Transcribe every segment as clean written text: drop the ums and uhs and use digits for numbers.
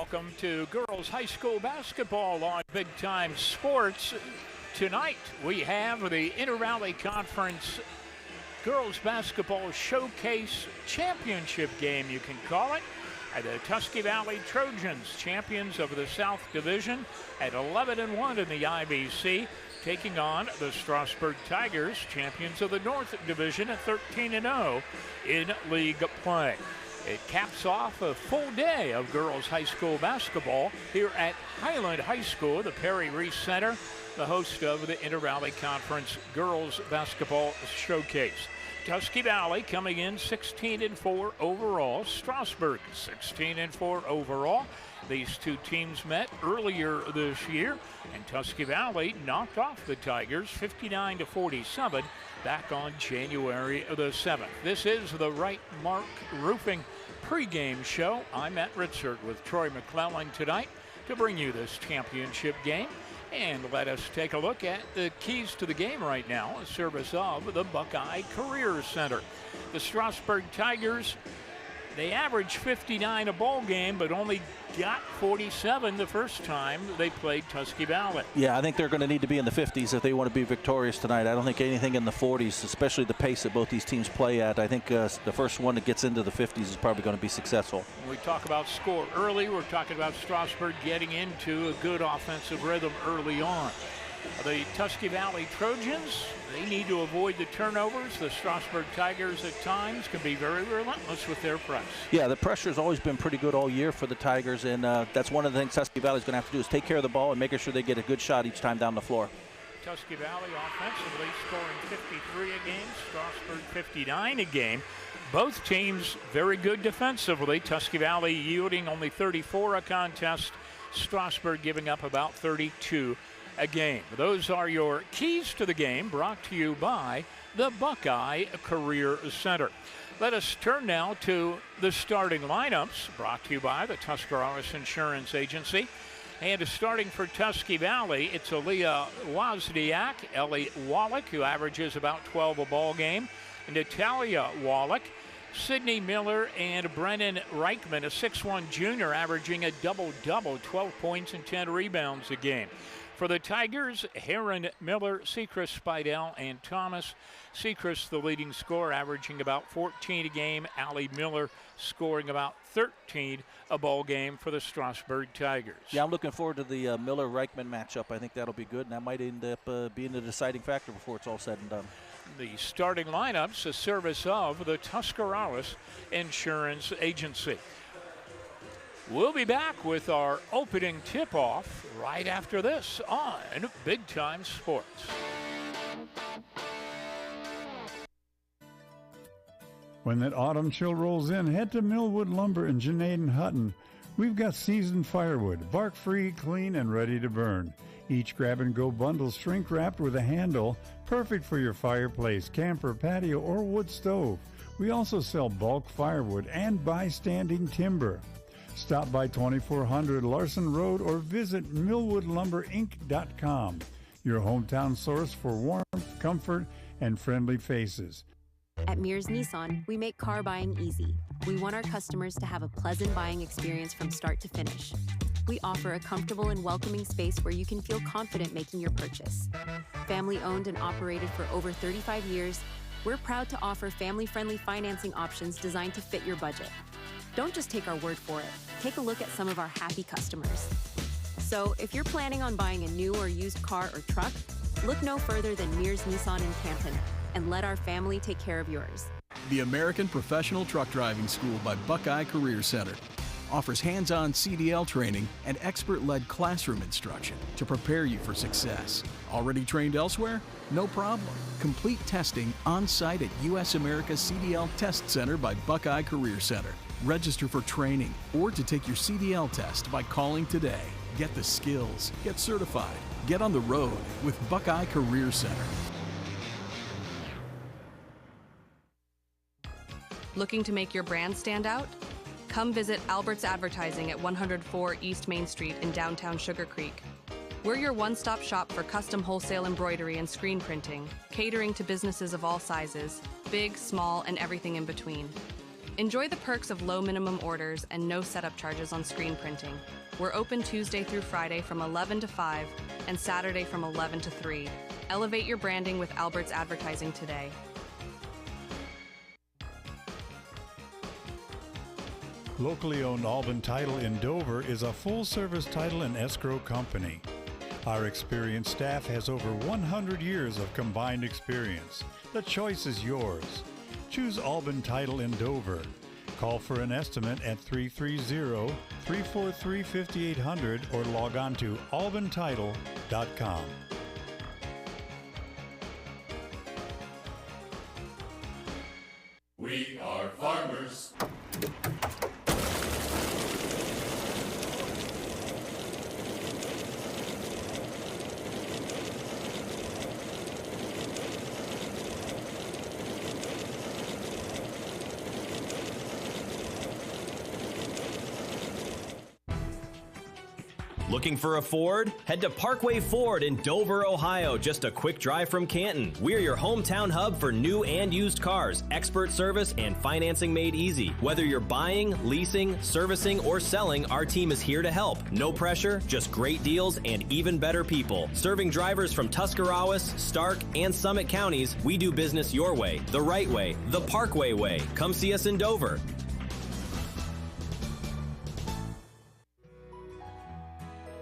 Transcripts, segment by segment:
Welcome to girls high school basketball on Big Time Sports. Tonight we have the Inter-Valley Conference Girls Basketball Showcase Championship game, you can call it. The Tusky Valley Trojans, champions of the South Division at 11-1 in the IVC, taking on the Strasburg Tigers, champions of the North Division at 13-0 in league play. It caps off a full day of girls high school basketball here at Highland High School, the Perry Reese Center, the host of the Inter-Valley Conference Girls Basketball Showcase. Tusky Valley coming in 16-4 overall. Strasburg 16-4 overall. These two teams met earlier this year, and Tusky Valley knocked off the Tigers 59-47 back on January the 7th. This is the Right Mark Roofing pregame show. I'm Matt Ritzert with Troy McClellan tonight to bring you this championship game. And let us take a look at the keys to the game right now, a service of the Buckeye Career Center. The Strasburg Tigers, they averaged 59 a ball game, but only got 47 the first time they played Tusky Valley. Yeah, I think they're going to need to be in the 50s if they want to be victorious tonight. I don't think anything in the 40s, especially the pace that both these teams play at. I think the first one that gets into the 50s is probably going to be successful. When we talk about score early, we're talking about Strasburg getting into a good offensive rhythm early on. The Tusky Valley Trojans, they need to avoid the turnovers. The Strasburg Tigers at times can be very relentless with their press. Yeah, the pressure has always been pretty good all year for the Tigers, and that's one of the things Tusky Valley is going to have to do is take care of the ball and making sure they get a good shot each time down the floor. Tusky Valley offensively scoring 53 a game, Strasburg 59 a game. Both teams very good defensively. Tusky Valley yielding only 34 a contest, Strasburg giving up about 32 a game. Those are your keys to the game, brought to you by the Buckeye Career Center. Let us turn now to the starting lineups, brought to you by the Tuscarawas Insurance Agency. And starting for Tusky Valley, it's Aaliyah Wozniak, Ellie Wallach, who averages about 12 a ball game, Natalia Wallach, Sydney Miller, and Brennan Reichman, a 6'1 junior, averaging a double-double, 12 points and 10 rebounds a game. For the Tigers, Heron, Miller, Sechrist, Spidell, and Thomas. Sechrist, the leading scorer, averaging about 14 a game. Allie Miller scoring about 13 a ball game for the Strasburg Tigers. Yeah, I'm looking forward to the Miller-Reichman matchup. I think that'll be good, and that might end up being the deciding factor before it's all said and done. The starting lineups, a service of the Tuscarawas Insurance Agency. We'll be back with our opening tip-off right after this on Big Time Sports. When that autumn chill rolls in, head to Millwood Lumber in Junaid and Hutton. We've got seasoned firewood, bark-free, clean, and ready to burn. Each grab-and-go bundle shrink-wrapped with a handle, perfect for your fireplace, camper, patio, or wood stove. We also sell bulk firewood and by-standing timber. Stop by 2400 Larson Road or visit millwoodlumberinc.com, your hometown source for warmth, comfort, and friendly faces. At Mears Nissan, we make car buying easy. We want our customers to have a pleasant buying experience from start to finish. We offer a comfortable and welcoming space where you can feel confident making your purchase. Family owned and operated for over 35 years, we're proud to offer family-friendly financing options designed to fit your budget. Don't just take our word for it. Take a look at some of our happy customers. So if you're planning on buying a new or used car or truck, look no further than Mears Nissan in Canton and let our family take care of yours. The American Professional Truck Driving School by Buckeye Career Center offers hands-on CDL training and expert-led classroom instruction to prepare you for success. Already trained elsewhere? No problem. Complete testing on-site at US America CDL Test Center by Buckeye Career Center. Register for training or to take your CDL test by calling today. Get the skills, get certified, get on the road with Buckeye Career Center. Looking to make your brand stand out? Come visit Albert's Advertising at 104 East Main Street in downtown Sugar Creek. We're your one-stop shop for custom wholesale embroidery and screen printing, catering to businesses of all sizes, big, small, and everything in between. Enjoy the perks of low minimum orders and no setup charges on screen printing. We're open Tuesday through Friday from 11 to 5 and Saturday from 11 to 3. Elevate your branding with Albert's Advertising today. Locally owned Albin Title in Dover is a full-service title and escrow company. Our experienced staff has over 100 years of combined experience. The choice is yours. Choose Albin Title in Dover. Call for an estimate at 330-343-5800 or log on to albintitle.com. We are farmers. Looking for a Ford? Head to Parkway Ford in Dover, Ohio, just a quick drive from Canton. We're your hometown hub for new and used cars, expert service, and financing made easy. Whether you're buying, leasing, servicing, or selling, our team is here to help. No pressure, just great deals and even better people. Serving drivers from Tuscarawas, Stark, and Summit counties, we do business your way, the right way, the Parkway way. Come see us in Dover.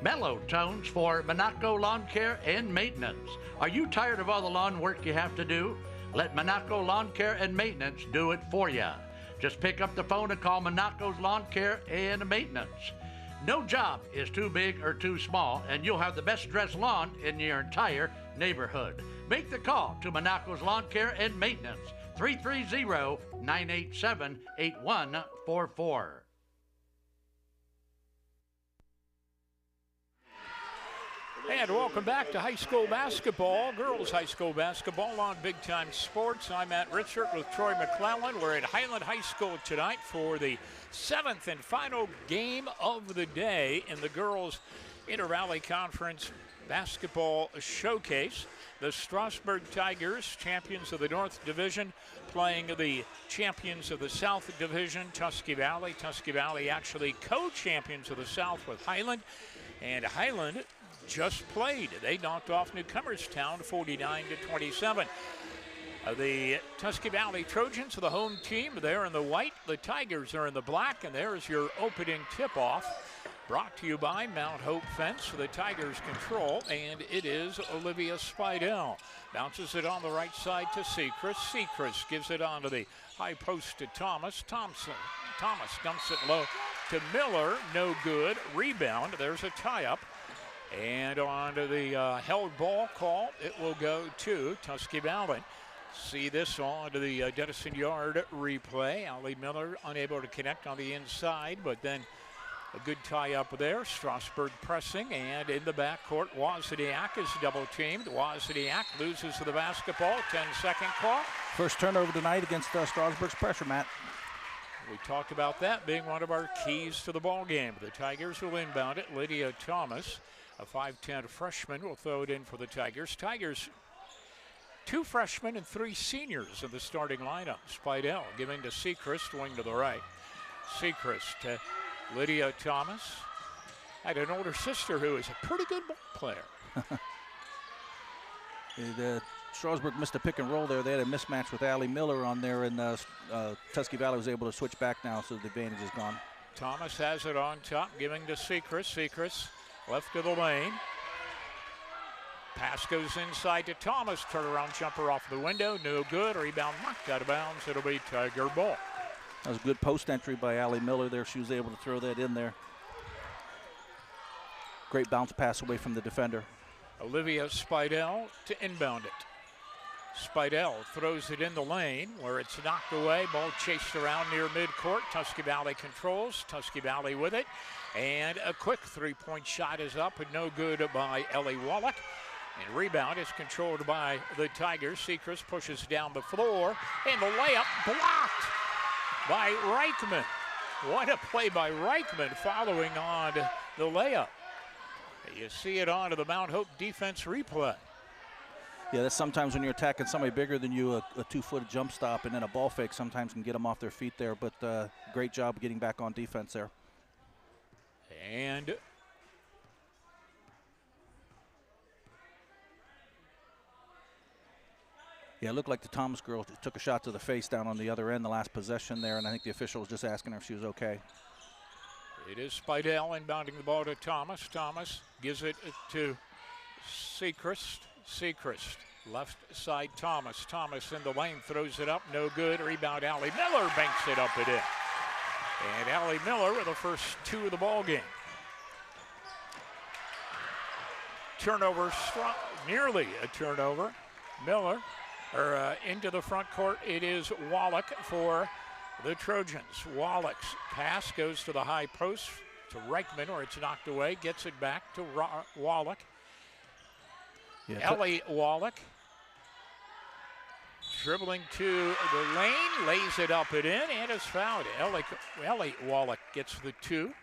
Mellow tones for Monaco Lawn Care and Maintenance. Are you tired of all the lawn work you have to do? Let Monaco Lawn Care and Maintenance do it for you. Just pick up the phone and call Monaco's Lawn Care and Maintenance. No job is too big or too small, and you'll have the best dressed lawn in your entire neighborhood. Make the call to Monaco's Lawn Care and Maintenance, 330-987-8144. And welcome back to high school basketball, girls high school basketball on Big Time Sports. I'm Matt Richard with Troy McClellan. We're at Highland High School tonight for the 7th and final game of the day in the girls Inter-Valley Conference basketball showcase. The Strasburg Tigers, champions of the North Division, playing the champions of the South Division, Tusky Valley. Tusky Valley actually co-champions of the South with Highland, and Highland just played. They knocked off Newcomerstown 49-27. The Tusky Valley Trojans are the home team. They're in the white. The Tigers are in the black. And there's your opening tip-off. Brought to you by Mount Hope Fence. The Tigers control, and it is Olivia Spidell. Bounces it on the right side to Sechrist. Sechrist gives it on to the high post to Thomas. Thomas dumps it low to Miller. No good. Rebound. There's a tie-up. And on to the held ball call, it will go to Tusky Valley. See this on to the Denison Yard replay. Ali Miller unable to connect on the inside, but then a good tie up there. Strasburg pressing, and in the backcourt, Wozniak is double teamed. Wozniak loses the basketball. 10-second call. First turnover tonight against Strasburg's pressure, Matt. We talked about that being one of our keys to the ball game. The Tigers will inbound it. Lydia Thomas, a 5'10 freshman, will throw it in for the Tigers. Tigers, 2 freshmen and 3 seniors in the starting lineup. Spidell giving to Sechrist, wing to the right. Sechrist to Lydia Thomas. I had an older sister who is a pretty good ball player. Strasburg missed a pick and roll there. They had a mismatch with Ali Miller on there, and Tusky Valley was able to switch back now, so the advantage is gone. Thomas has it on top, giving to Sechrist. Sechrist left of the lane. Pass goes inside to Thomas. Turnaround jumper off the window. No good. Rebound knocked out of bounds. It'll be Tiger ball. That was a good post entry by Ali Miller there. She was able to throw that in there. Great bounce pass away from the defender. Olivia Spidell to inbound it. Spidell throws it in the lane where it's knocked away. Ball chased around near midcourt. Tusky Valley controls. Tusky Valley with it. And a quick three-point shot is up and no good by Ellie Wallach. And rebound is controlled by the Tigers. Sechrist pushes down the floor. And the layup blocked by Reichman. What a play by Reichman following on the layup. You see it on to the Mount Hope defense replay. Yeah, that's sometimes when you're attacking somebody bigger than you, a 2-foot jump stop and then a ball fake sometimes can get them off their feet there, but great job getting back on defense there. And yeah, it looked like the Thomas girl took a shot to the face down on the other end the last possession there, and I think the official was just asking her if she was okay. it is Spidell inbounding the ball to Thomas. Thomas gives it to Sechrist. Sechrist, left side Thomas. Thomas in the lane, throws it up, no good. Rebound, Allie Miller banks it up and in. And Allie Miller with the first 2 of the ball game. Turnover, nearly a turnover. Miller, into the front court, it is Wallach for the Trojans. Wallach's pass goes to the high post to Reichman, or it's knocked away, gets it back to Wallach. Yeah, Ellie Wallach dribbling to the lane, lays it up and in, and is fouled. Ellie Wallach gets the 2.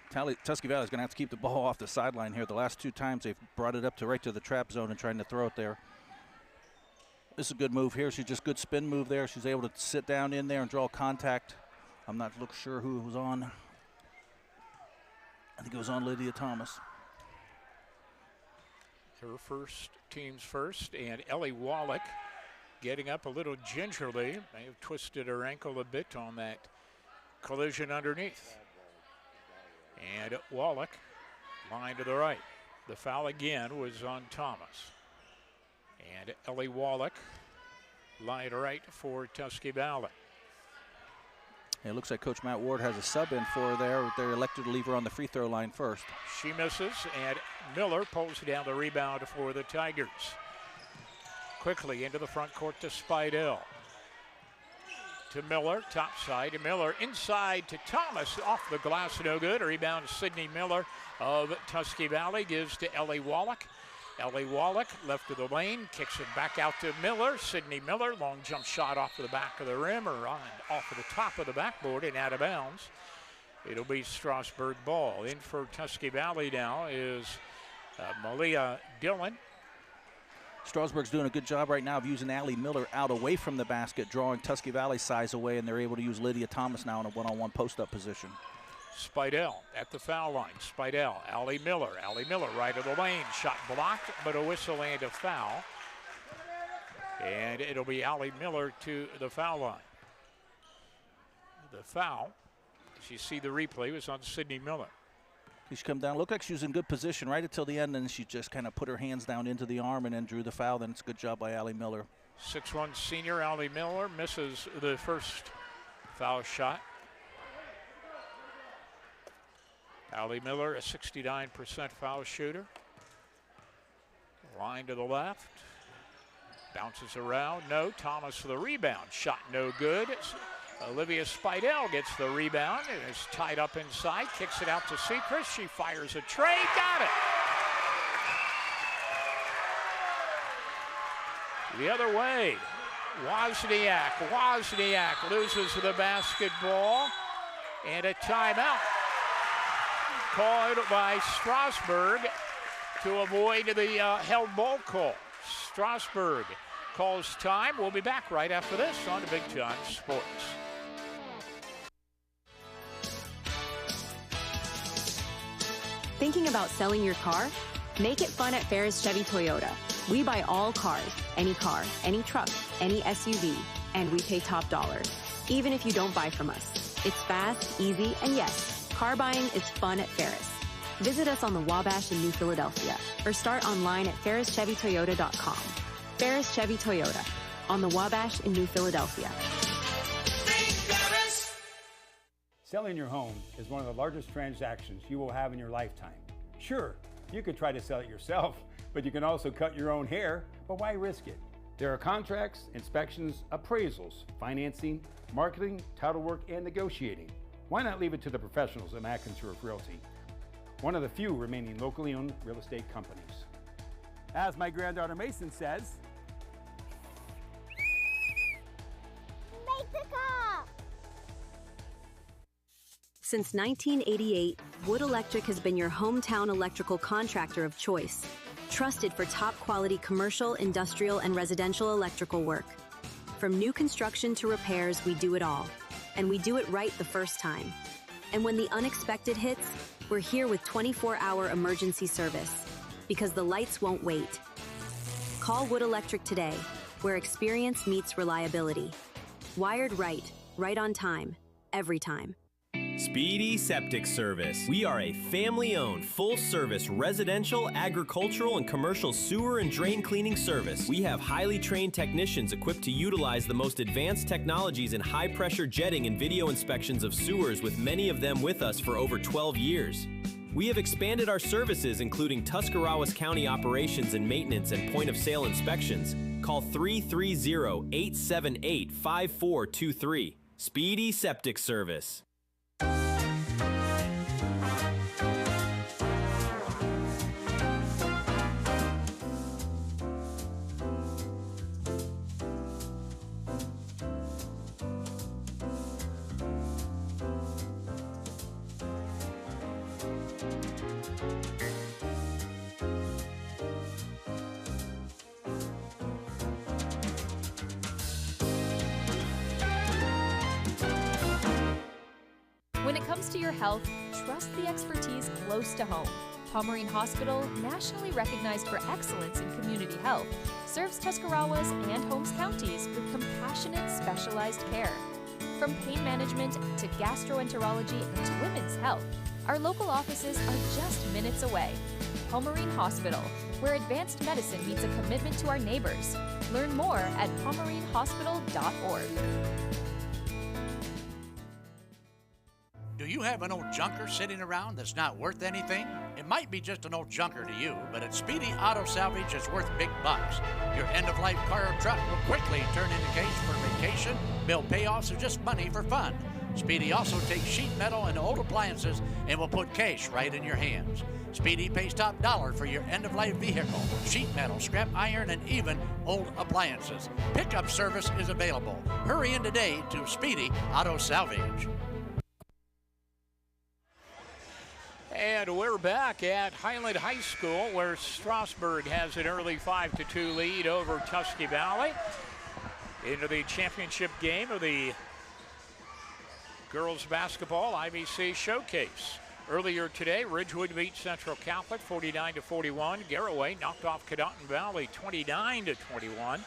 Tusky Valley is going to have to keep the ball off the sideline here. The last 2 times they've brought it up right to the trap zone and trying to throw it there. This is a good move here. She's just good spin move there. She's able to sit down in there and draw contact. I'm not sure who it was on. I think it was on Lydia Thomas. Her first, team's first, and Ellie Wallach getting up a little gingerly. May have twisted her ankle a bit on that collision underneath. And Wallach, line to the right. The foul again was on Thomas. And Ellie Wallach, line to right for Tusky Valley. It looks like Coach Matt Ward has a sub in for her there. They're elected to leave her on the free throw line first. She misses, and Miller pulls down the rebound for the Tigers. Quickly into the front court to Spidell. To Miller, top side to Miller, inside to Thomas, off the glass, no good. Rebound Sydney Miller of Tusky Valley gives to Ellie Wallach. Ellie Wallach left of the lane, kicks it back out to Miller. Sydney Miller, long jump shot off of the back of the rim or off of the top of the backboard and out of bounds. It'll be Strasburg ball. In for Tusky Valley now is Malia Dillon. Strasburg's doing a good job right now of using Allie Miller out away from the basket, drawing Tusky Valley size away, and they're able to use Lydia Thomas now in a one-on-one post-up position. Spidell at the foul line. Spidell, Allie Miller right of the lane. Shot blocked, but a whistle and a foul. And it'll be Allie Miller to the foul line. The foul, as you see the replay, was on Sydney Miller. She come down, looked like she was in good position right until the end, and she just kind of put her hands down into the arm and then drew the foul. Then it's a good job by Allie Miller. 6'1" senior Allie Miller misses the first foul shot. Allie Miller, a 69% foul shooter. Line to the left. Bounces around. No. Thomas for the rebound. Shot no good. Olivia Spidell gets the rebound and is tied up inside. Kicks it out to Sechrist. She fires a tray. Got it. The other way. Wozniak loses the basketball. And a timeout called by Strasburg to avoid the held ball call. Strasburg calls time. We'll be back right after this on the Big Time Sports. Thinking about selling your car? Make it fun at Ferris Chevy Toyota. We buy all cars, any truck, any SUV, and we pay top dollar, even if you don't buy from us. It's fast, easy, and yes, car buying is fun at Ferris. Visit us on the Wabash in New Philadelphia or start online at ferrischevitoyota.com. Ferris Chevy Toyota on the Wabash in New Philadelphia. Selling your home is one of the largest transactions you will have in your lifetime. Sure, you could try to sell it yourself, but you can also cut your own hair, but why risk it? There are contracts, inspections, appraisals, financing, marketing, title work, and negotiating. Why not leave it to the professionals at McIntyre Realty, one of the few remaining locally owned real estate companies? As my granddaughter Mason says, make the call! Since 1988, Wood Electric has been your hometown electrical contractor of choice. trusted for top-quality commercial, industrial, and residential electrical work. From new construction to repairs, we do it all. And we do it right the first time. And when the unexpected hits, we're here with 24-hour emergency service. Because the lights won't wait. Call Wood Electric today, where experience meets reliability. Wired right, right on time, every time. Speedy Septic Service. We are a family-owned, full-service residential, agricultural, and commercial sewer and drain cleaning service. We have highly trained technicians equipped to utilize the most advanced technologies in high-pressure jetting and video inspections of sewers, with many of them with us for over 12 years. We have expanded our services, including Tuscarawas County operations and maintenance and point-of-sale inspections. Call 330-878-5423. Speedy Septic Service. When it comes to your health, trust the expertise close to home. Pomerene Hospital, nationally recognized for excellence in community health, serves Tuscarawas and Holmes counties with compassionate, specialized care. From pain management to gastroenterology and to women's health, our local offices are just minutes away. Pomerene Hospital, where advanced medicine meets a commitment to our neighbors. Learn more at pomerenehospital.org. Do you have an old junker sitting around that's not worth anything? It might be just an old junker to you, but at Speedy Auto Salvage, it's worth big bucks. Your end-of-life car or truck will quickly turn into cash for vacation, bill payoffs, or just money for fun. Speedy also takes sheet metal and old appliances and will put cash right in your hands. Speedy pays top dollar for your end-of-life vehicle, sheet metal, scrap iron, and even old appliances. Pickup service is available. Hurry in today to Speedy Auto Salvage. And we're back at Highland High School, where Strasburg has an early 5-2 lead over Tusky Valley into the championship game of the girls basketball IVC showcase. Earlier today, Ridgewood beat Central Catholic 49-41. Garraway knocked off Cadotton Valley 29-21.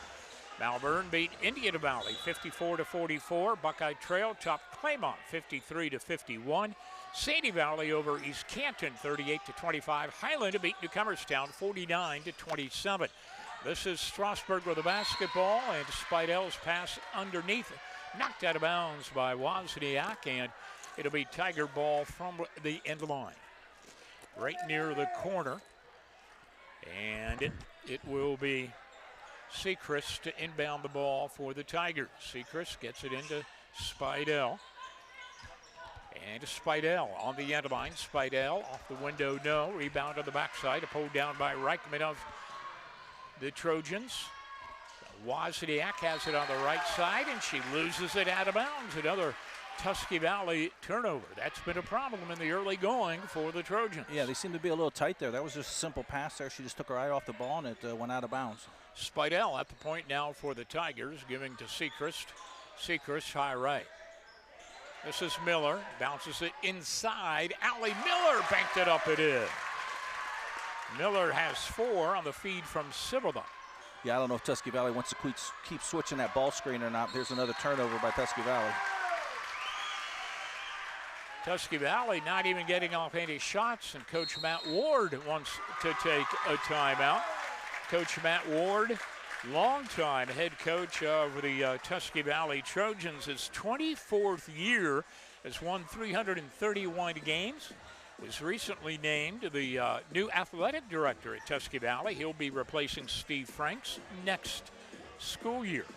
Malvern beat Indian Valley 54-44. Buckeye Trail topped Claymont 53-51. Sadie Valley over East Canton 38-25. Highland beat Newcomerstown 49-27. This is Strasburg with the basketball, and Spidell's pass underneath, knocked out of bounds by Wozniak, and it'll be Tiger ball from the end line, right near the corner, and it will be Sechrist to inbound the ball for the Tigers. Sechrist gets it into Spidell. And Spidell on the end line. Spidell off the window, no. Rebound on the backside, pulled down by Reichman of the Trojans. Wozniak has it on the right side, and she loses it out of bounds. Another Tusky Valley turnover. That's been a problem in the early going for the Trojans. Yeah, they seem to be a little tight there. That was just a simple pass there. She just took her eye off the ball, and it went out of bounds. Spidell at the point now for the Tigers, giving to Sechrist. Sechrist high right. This is Miller, bounces it inside. Allie Miller banked it up and in. Miller has 4 on the feed from Sivelda. Yeah, I don't know if Tusky Valley wants to keep switching that ball screen or not. There's another turnover by Tusky Valley. Tusky Valley not even getting off any shots, and Coach Matt Ward wants to take a timeout. Coach Matt Ward, longtime head coach of the Tusky Valley Trojans, his 24th year, has won 331 games, was recently named the new athletic director at Tusky Valley. He'll be replacing Steve Franks next school year.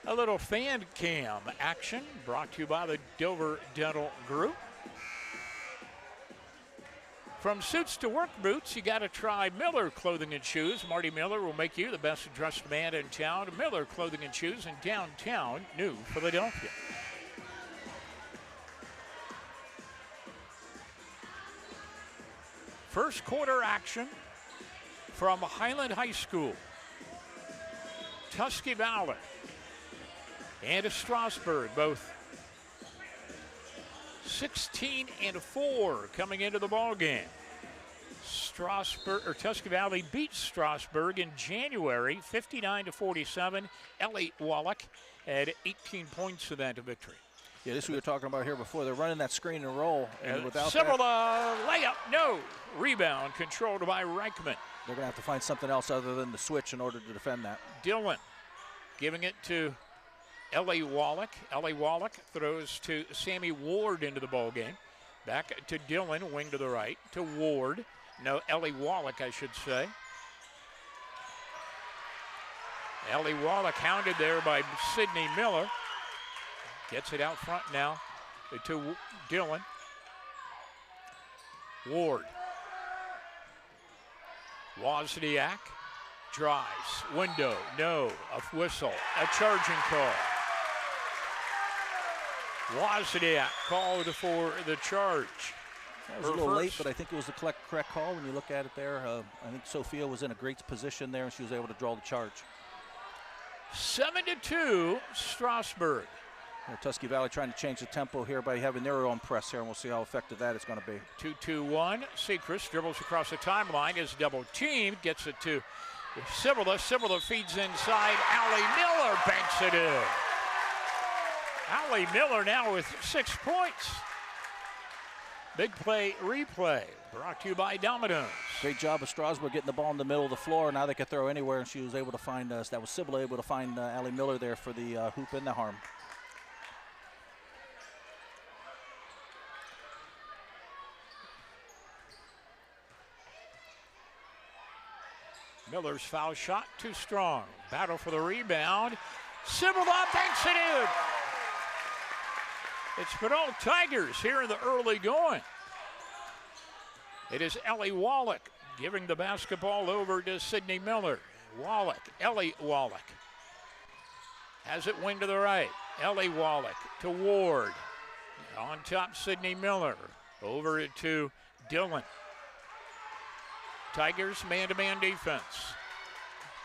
A little fan cam action brought to you by the Dover Dental Group. From suits to work boots, you got to try Miller Clothing and Shoes. Marty Miller will make you the best dressed man in town. Miller Clothing and Shoes in downtown New Philadelphia. First quarter action. from Highland High School, Tusky Valley, and Strasburg, both 16-4 coming into the ball game. Tusky Valley beat Strasburg in January, 59-47. Ellie Wallach had 18 points in that victory. Yeah, this we were talking about here before. They're running that screen and roll, and without Civil that, layup, no. Rebound controlled by Reichman. They're going to have to find something else other than the switch in order to defend that. Dillon giving it to Ellie Wallach. Ellie Wallach throws to Sammy Ward into the ball game. Back to Dillon, wing to the right, to Ward. No, Ellie Wallach, I should say. Ellie Wallach hounded there by Sydney Miller. Gets it out front now to Dillon. Ward. Wozniak drives. Window. No. A whistle. A charging call. Wozniak called for the charge. That was a little late, but I think it was the correct call when you look at it there. I think Sophia was in a great position there, and she was able to draw the charge. 7-2, Strasburg. Tusky Valley trying to change the tempo here by having their own press here, and we'll see how effective that is going to be. 2-2-1. Sechrist dribbles across the timeline, is double teamed, gets it to Cibula. Cibula feeds inside. Allie Miller banks it in. Allie Miller now with 6 points. Big play replay brought to you by Domino's. Great job of Strasburg getting the ball in the middle of the floor. Now they could throw anywhere, and she was able to find us. That was Cibula able to find Allie Miller there for the hoop and the harm. Miller's foul shot too strong. Battle for the rebound. Cibula banks it in. It's been all Tigers here in the early going. It is Ellie Wallach giving the basketball over to Sydney Miller. Wallach, Ellie Wallach. Has it wing to the right. Ellie Wallach to Ward. On top, Sydney Miller. Over to Dillon. Tigers man-to-man defense.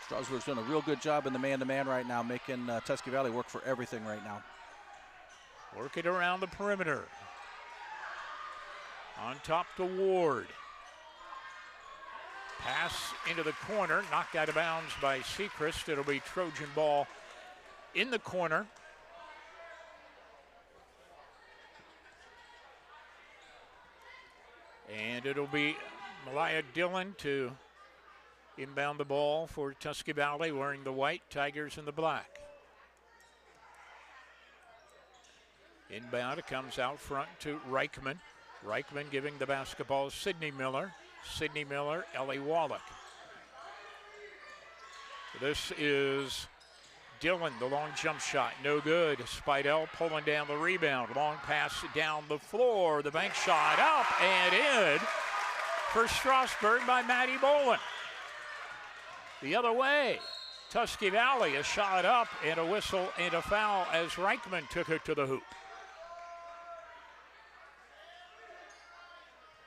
Strasburg's doing a real good job in the man-to-man right now, making Tusky Valley work for everything right now. Working around the perimeter. On top to Ward. Pass into the corner, knocked out of bounds by Sechrist. It'll be Trojan ball in the corner. And it'll be Malaya Dillon to inbound the ball for Tusky Valley, wearing the white, Tigers in the black. Inbound, it comes out front to Reichman. Reichman giving the basketball Sydney Miller. Sydney Miller, Ellie Wallach. This is Dillon, the long jump shot, no good. Spidell pulling down the rebound. Long pass down the floor. The bank shot up and in for Strasburg by Maddie Bolin. The other way, Tusky Valley, a shot up and a whistle and a foul as Reichman took it to the hoop.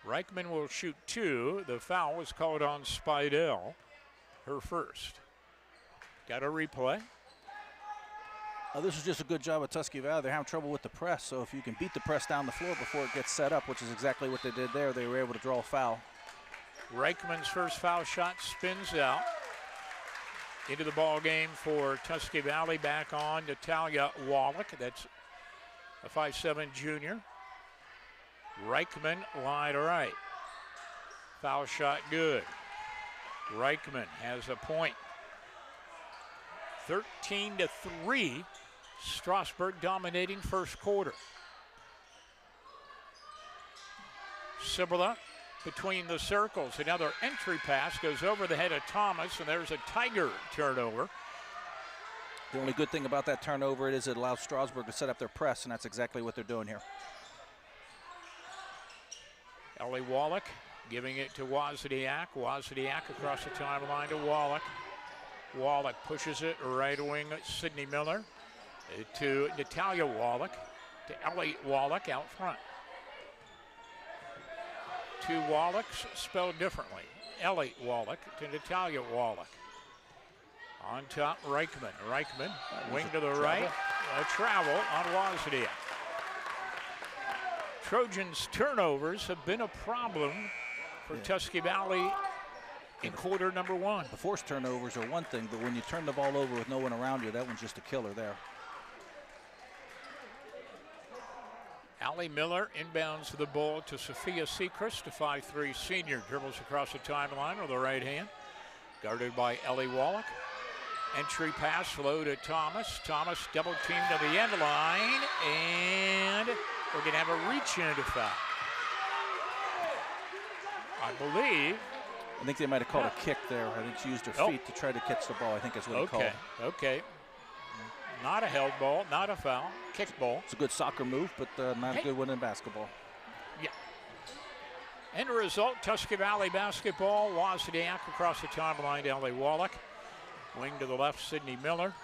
Reichman will shoot 2. The foul was called on Spidell, her first. Got a replay. This is just a good job of Tusky Valley. They're having trouble with the press, so if you can beat the press down the floor before it gets set up, which is exactly what they did there, they were able to draw a foul. Reichman's first foul shot spins out. Into the ball game for Tusky Valley. Back on Natalia Wallach. That's a 5'7" junior. Reichman wide right. Foul shot good. Reichman has a point. 13-3. Strasburg dominating first quarter. Cibula between the circles. Another entry pass goes over the head of Thomas, and there's a Tiger turnover. The only good thing about that turnover is it allows Strasburg to set up their press, and that's exactly what they're doing here. Ellie Wallach giving it to Wozniak. Wozniak across the timeline to Wallach. Wallach pushes it right wing, Sydney Miller to Natalia Wallach, to Ellie Wallach out front. Two Wallachs spelled differently. Ellie Wallach to Natalia Wallach. On top, Reichman. Reichman, wing to the right. A travel on Wozniak. Trojans' turnovers have been a problem for Tusky Valley in quarter number 1. The forced turnovers are one thing, but when you turn the ball over with no one around you, that one's just a killer there. Allie Miller inbounds the ball to Sophia Sechrist, the 5'3" senior. Dribbles across the timeline with the right hand. Guarded by Ellie Wallach. Entry pass low to Thomas. Thomas double teamed to the end line, and we're going to have a reach into foul. I think they might have called a kick there. I think she used her feet to try to catch the ball. I think that's what he called. Okay. Not a held ball, not a foul. Kick ball. It's a good soccer move, but not a good one in basketball. Yeah. End result, Tusky Valley basketball. Wozniak across the timeline to Ellie Wallach. Wing to the left, Sydney Miller.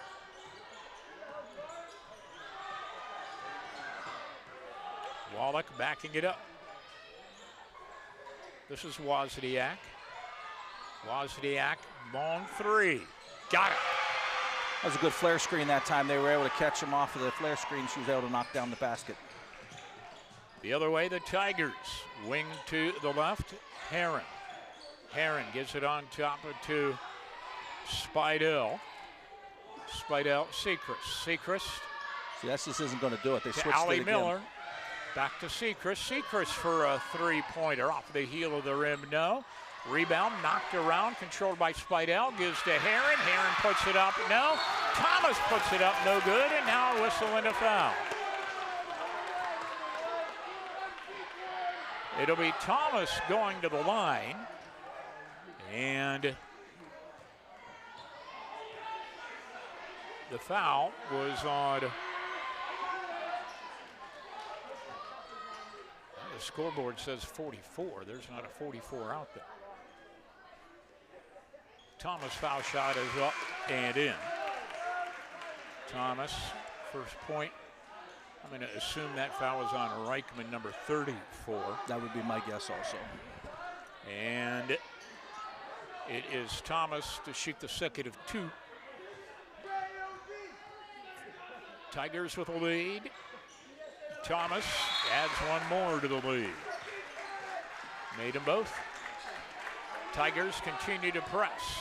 Wallach backing it up. This is Wozniak. Wozniak, long 3. Got it. That was a good flare screen that time. They were able to catch him off of the flare screen. She was able to knock down the basket. The other way, the Tigers. Wing to the left, Heron. Heron gives it on top to Spidell. Sechrist. See, that just isn't going to do it. They switched Allie it again. Miller. Back to Sechrist. Sechrist for a 3-pointer off the heel of the rim. No. Rebound knocked around, controlled by Spidell. Gives to Heron. Heron puts it up. No. Thomas puts it up. No good. And now a whistle and a foul. It'll be Thomas going to the line. And the foul was on. The scoreboard says 44. There's not a 44 out there. Thomas' foul shot is up and in. Thomas, first point. I'm going to assume that foul is on Reichman, number 34. That would be my guess also. And it is Thomas to shoot the second of 2. Tigers with a lead. Thomas adds one more to the lead. Made them both. Tigers continue to press.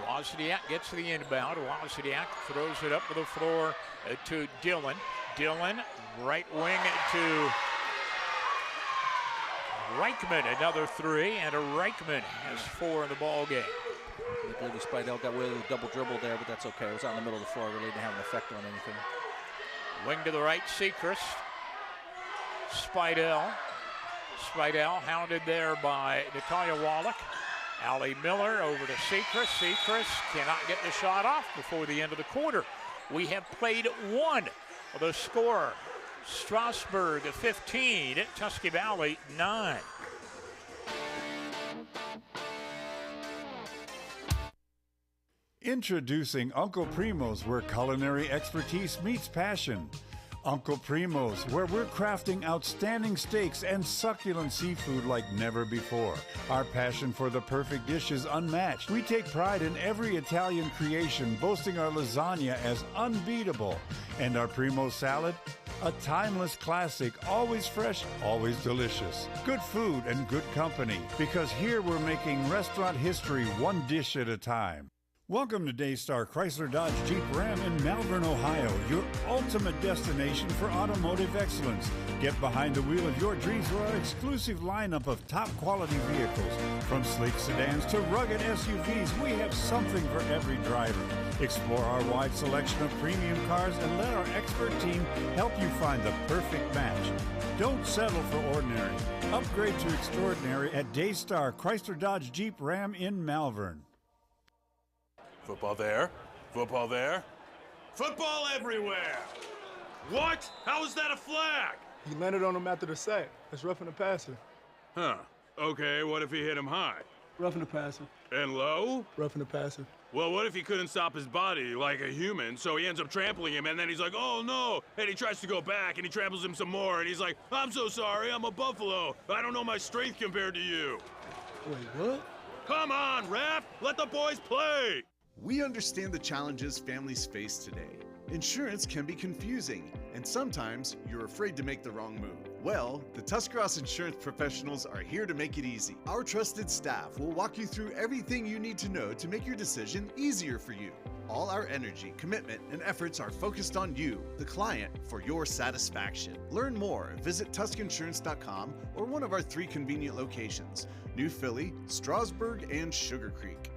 Wozniak gets the inbound. Wozniak throws it up to the floor to Dillon. Dillon, right wing to Reichman, another 3, and Reichman has 4 in the ball game. I believe Spidell got away with a double dribble there, but that's okay. It was out in the middle of the floor. Really didn't have an effect on anything. Wing to the right, Sechrist. Spidell hounded there by Natalia Wallach. Allie Miller over to Sechrist. Sechrist cannot get the shot off before the end of the quarter. We have played 1. The score, Strasburg 15, Tusky Valley 9. Introducing Uncle Primo's, where culinary expertise meets passion. Uncle Primo's, where we're crafting outstanding steaks and succulent seafood like never before. Our passion for the perfect dish is unmatched. We take pride in every Italian creation, boasting our lasagna as unbeatable. And our Primo salad, a timeless classic, always fresh, always delicious. Good food and good company, because here we're making restaurant history one dish at a time. Welcome to Daystar Chrysler Dodge Jeep Ram in Malvern, Ohio, your ultimate destination for automotive excellence. Get behind the wheel of your dreams for our exclusive lineup of top quality vehicles. From sleek sedans to rugged SUVs, we have something for every driver. Explore our wide selection of premium cars and let our expert team help you find the perfect match. Don't settle for ordinary. Upgrade to extraordinary at Daystar Chrysler Dodge Jeep Ram in Malvern. Football there. Football there. Football everywhere! What? How is that a flag? He landed on him after the sack. That's roughing the passer. Huh. Okay, what if he hit him high? Roughing the passer. And low? Roughing the passer. Well, what if he couldn't stop his body like a human, so he ends up trampling him, and then he's like, oh no, and he tries to go back, and he tramples him some more, and he's like, I'm so sorry, I'm a buffalo. I don't know my strength compared to you. Wait, what? Come on, ref, let the boys play. We understand the challenges families face today. Insurance can be confusing, and sometimes you're afraid to make the wrong move. Well, the Tuscarawas insurance professionals are here to make it easy. Our trusted staff will walk you through everything you need to know to make your decision easier for you. All our energy, commitment, and efforts are focused on you, the client, for your satisfaction. Learn more, visit TuskyInsurance.com or one of our 3 convenient locations, New Philly, Strasburg, and Sugar Creek.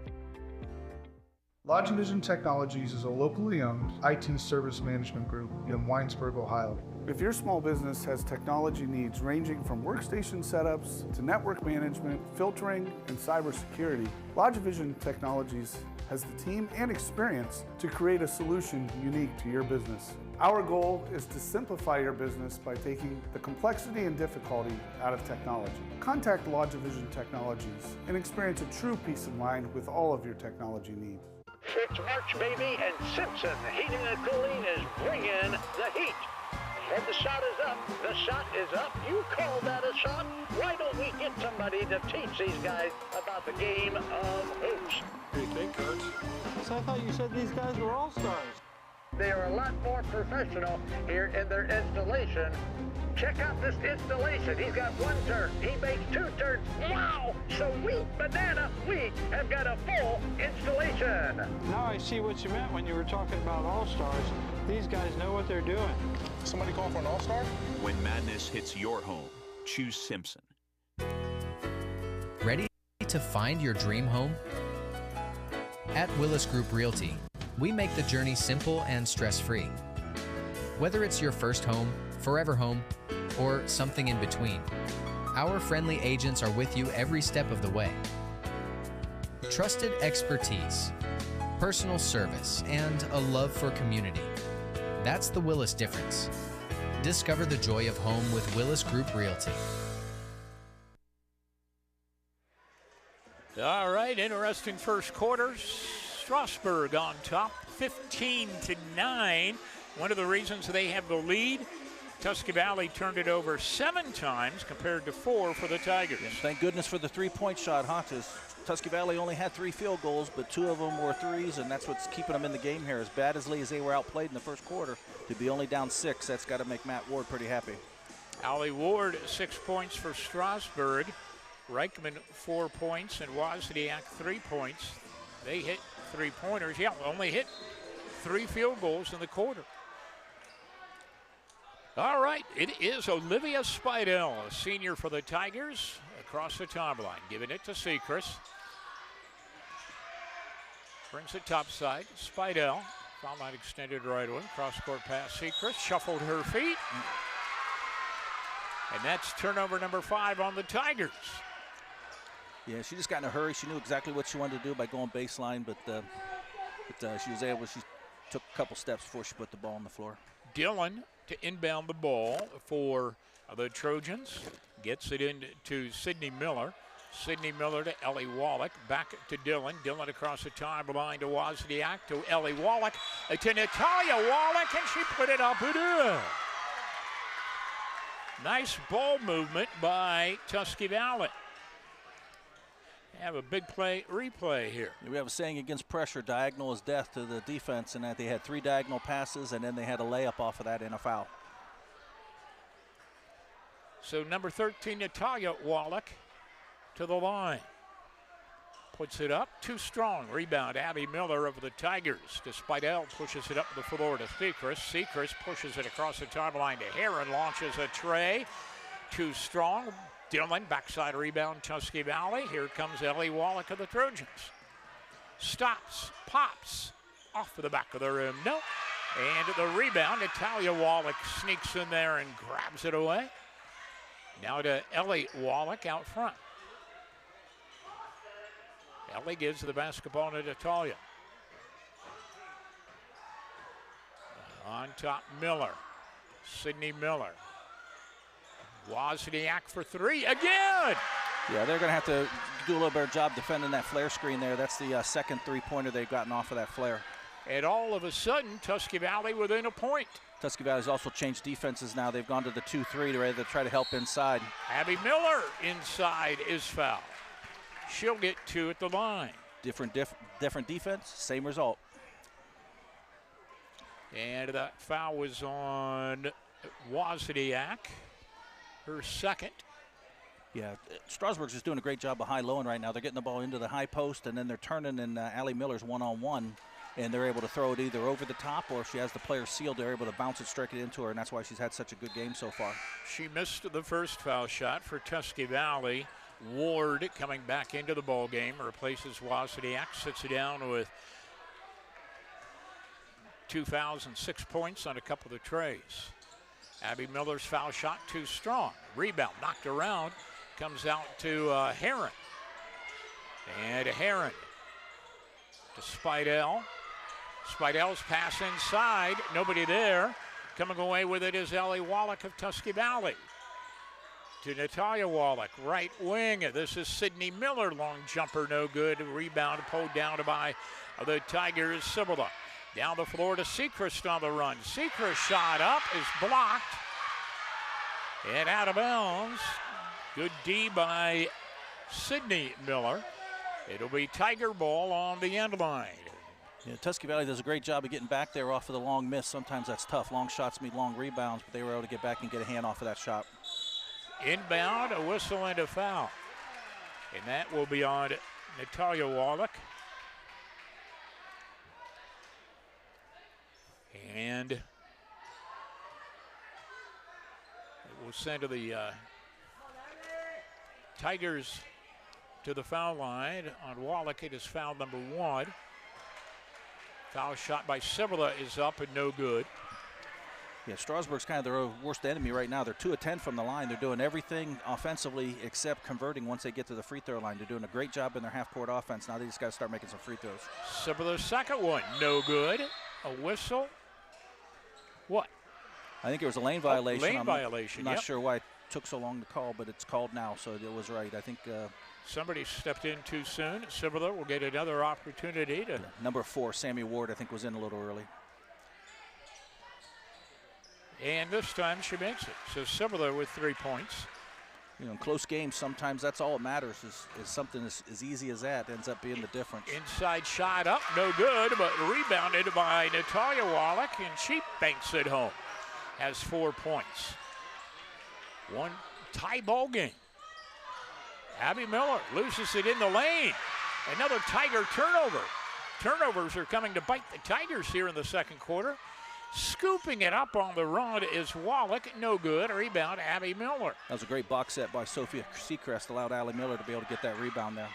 LodgeVision Technologies is a locally owned IT service management group in Winesburg, Ohio. If your small business has technology needs ranging from workstation setups to network management, filtering, and cybersecurity, LodgeVision Technologies has the team and experience to create a solution unique to your business. Our goal is to simplify your business by taking the complexity and difficulty out of technology. Contact LodgeVision Technologies and experience a true peace of mind with all of your technology needs. It's March, baby, and Simpson Heating and Cooling is bringing the heat. And the shot is up. The shot is up. You call that a shot? Why don't we get somebody to teach these guys about the game of hoops? What do you think, Coach? So I thought you said these guys were all-stars. They are a lot more professional here in their installation. Check out this installation. He's got 1 turn. He makes 2 turns. Wow! Sweet banana. We have got a full installation. Now I see what you meant when you were talking about all-stars. These guys know what they're doing. Somebody call for an all-star? When madness hits your home, choose Simpson. Ready to find your dream home? At Willis Group Realty, we make the journey simple and stress-free. Whether it's your first home, forever home, or something in between, our friendly agents are with you every step of the way. Trusted expertise, personal service, and a love for community. That's the Willis difference. Discover the joy of home with Willis Group Realty. All right, interesting first quarter. Strasburg on top, 15-9. One of the reasons they have the lead, Tusky Valley turned it over 7 times compared to 4 for the Tigers. Yeah, thank goodness for the 3-point shot, huh? Tusky Valley only had 3 field goals, but 2 of them were threes, and that's what's keeping them in the game here. As badly as they were outplayed in the first quarter, to be only down 6, that's got to make Matt Ward pretty happy. Allie Ward, 6 points for Strasburg. Reichman, 4 points, and Wozniak, 3 points. They hit 3-pointers. Yeah, only hit 3 field goals in the quarter. All right, it is Olivia Spidell, a senior for the Tigers, across the timeline, giving it to Sechrist. Brings it topside. Spidell, foul line extended right away. Cross-court pass. Sechrist shuffled her feet. And that's turnover number 5 on the Tigers. Yeah, she just got in a hurry. She knew exactly what she wanted to do by going baseline, but she was able. She took a couple steps before she put the ball on the floor. Dillon to inbound the ball for the Trojans. Gets it into Sydney Miller. Sydney Miller to Ellie Wallach. Back to Dillon. Dillon across the timeline to Wozniak to Ellie Wallach. To Natalia Wallach, and she put it up and in. Nice ball movement by Tusky Valley. Have a big play replay here. We have a saying against pressure, diagonal is death to the defense, and that they had 3 diagonal passes, and then they had a layup off of that and a foul. So number 13, Natalia Wallach to the line. Puts it up, too strong. Rebound, Abby Miller of the Tigers. To Spidell, pushes it up the floor to Sechrist. Sechrist pushes it across the timeline to Heron, launches a tray. Too strong. Dillon, backside rebound, Tusky Valley. Here comes Ellie Wallach of the Trojans. Stops, pops, off of the back of the rim. No. And the rebound, Natalia Wallach sneaks in there and grabs it away. Now to Ellie Wallach out front. Ellie gives the basketball to Natalia. On top, Miller. Sydney Miller. Wozniak for 3 again. Yeah, they're going to have to do a little better job defending that flare screen there. That's the second three-pointer they've gotten off of that flare. And all of a sudden, Tusky Valley within a point. Tusky Valley's also changed defenses now. They've gone to the 2-3 to try to help inside. Abby Miller inside is fouled. She'll get 2 at the line. Different defense, same result. And that foul was on Wozniak, her second. Yeah, Strasburg's just doing a great job of high-lowing right now. They're getting the ball into the high post, and then they're turning, and Allie Miller's one-on-one, and they're able to throw it either over the top, or if she has the player sealed, they're able to bounce it straight into her, and that's why she's had such a good game so far. She missed the first foul shot for Tusky Valley. Ward coming back into the ball game, replaces Wozniak, sits down with 2 fouls and 6 points on a couple of the trays. Abby Miller's foul shot too strong. Rebound knocked around, comes out to Heron. And Heron to Spidell. Spidell's pass inside, nobody there. Coming away with it is Ellie Wallach of Tusky Valley. To Natalia Wallach, right wing. This is Sydney Miller, long jumper, no good. Rebound pulled down by the Tigers, Cibula. Down the floor to Sechrist on the run. Sechrist shot up is blocked and out of bounds. Good D by Sydney Miller. It'll be Tiger ball on the end line. Yeah, Tusky Valley does a great job of getting back there off of the long miss. Sometimes that's tough. Long shots mean long rebounds, but they were able to get back and get a hand off of that shot. Inbound, a whistle and a foul. And that will be on Natalia Wallach. And it will send to the Tigers to the foul line. On Wallach, it is foul number 1. Foul shot by Cibula is up and no good. Yeah, Strasburg's kind of their worst enemy right now. They're 2 of 10 from the line. They're doing everything offensively except converting once they get to the free throw line. They're doing a great job in their half-court offense. Now they just got to start making some free throws. Cibula's second one, no good. A whistle. What? I think it was a lane violation. Violation, I'm not sure why it took so long to call, but it's called now, so it was right. I think somebody stepped in too soon. Cibula will get another opportunity to. Number 4, Sammy Ward, I think was in a little early. And this time she makes it. So Cibula with 3 points. You know, in close games, sometimes that's all that matters is something as easy as that ends up being the difference. Inside shot up, no good, but rebounded by Natalia Wallach, and she banks it home. Has 4 points. 1 tie ball game. Abby Miller loses it in the lane. Another Tiger turnover. Turnovers are coming to bite the Tigers here in the second quarter. Scooping it up on the run is Wallach, no good. Rebound, Abby Miller. That was a great box set by Sophia Sechrist, allowed Allie Miller to be able to get that rebound there.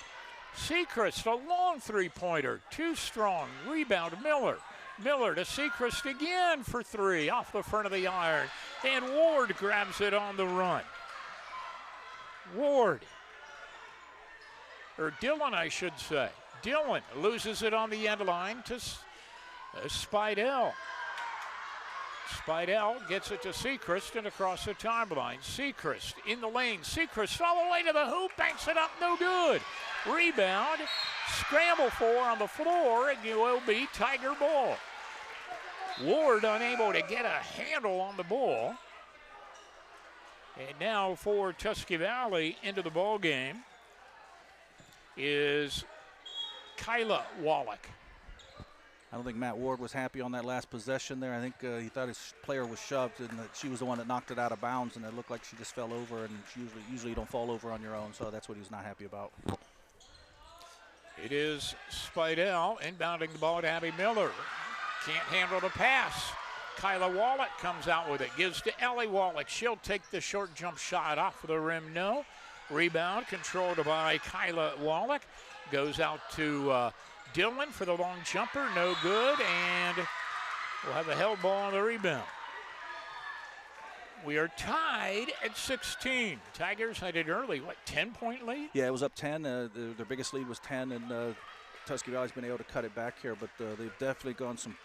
Sechrist, a long three-pointer, too strong. Rebound, Miller. Miller to Sechrist again for 3 off the front of the iron. And Ward grabs it on the run. Ward, or Dillon, I should say. Dillon loses it on the end line to Spidell. Spidell gets it to Sechrist and across the timeline. Sechrist in the lane. Sechrist all the way to the hoop, banks it up, no good. Rebound, scramble for on the floor, and you will be Tiger ball. Ward unable to get a handle on the ball. And now for Tusky Valley into the ball game is Kyla Wallach. I don't think Matt Ward was happy on that last possession there. I think he thought his player was shoved and that she was the one that knocked it out of bounds, and it looked like she just fell over, and usually you don't fall over on your own, so that's what he was not happy about. It is Spidell inbounding the ball to Abby Miller. Can't handle the pass. Kyla Wallach comes out with it, gives to Ellie Wallach. She'll take the short jump shot off the rim, no. Rebound controlled by Kyla Wallach. Goes out to Dillon for the long jumper, no good, and we'll have a held ball on the rebound. We are tied at 16. Tigers had it early, 10-point lead? Yeah, it was up 10. Their biggest lead was 10, and Tusky Valley's been able to cut it back here, but they've definitely gone some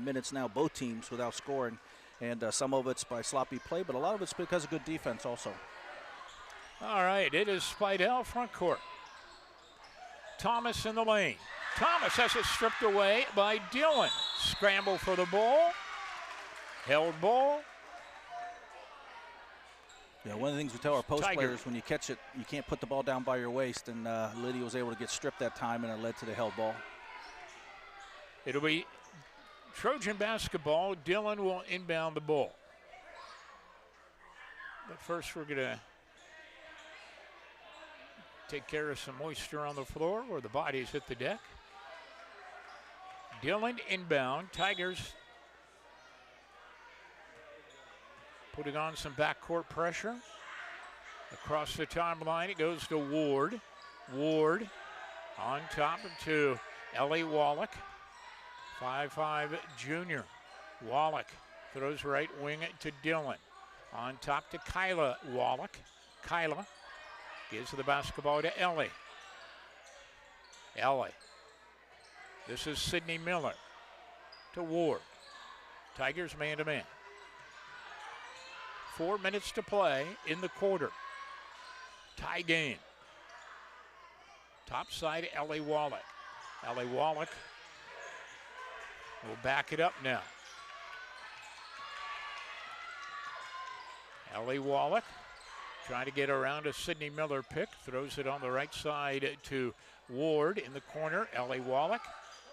minutes now, both teams, without scoring, and some of it's by sloppy play, but a lot of it's because of good defense also. All right, it is Spidell front court. Thomas in the lane. Thomas has it stripped away by Dillon. Scramble for the ball. Held ball. Yeah, one of the things we tell our post Tiger. players, when you catch it, you can't put the ball down by your waist, and Lydia was able to get stripped that time, and it led to the held ball. It'll be Trojan basketball. Dillon will inbound the ball. But first we're going to take care of some moisture on the floor where the bodies hit the deck. Dillon inbound. Tigers putting on some backcourt pressure. Across the timeline, it goes to Ward. Ward on top to Ellie Wallach, 5'5" junior. Wallach throws right wing to Dillon. On top to Kyla Wallach. Kyla gives the basketball to Ellie. Ellie. This is Sydney Miller to Ward. Tigers man-to-man. 4 minutes to play in the quarter. Tie game. Top side, Ellie Wallach. Ellie Wallach will back it up now. Ellie Wallach trying to get around a Sydney Miller pick. Throws it on the right side to Ward in the corner. Ellie Wallach.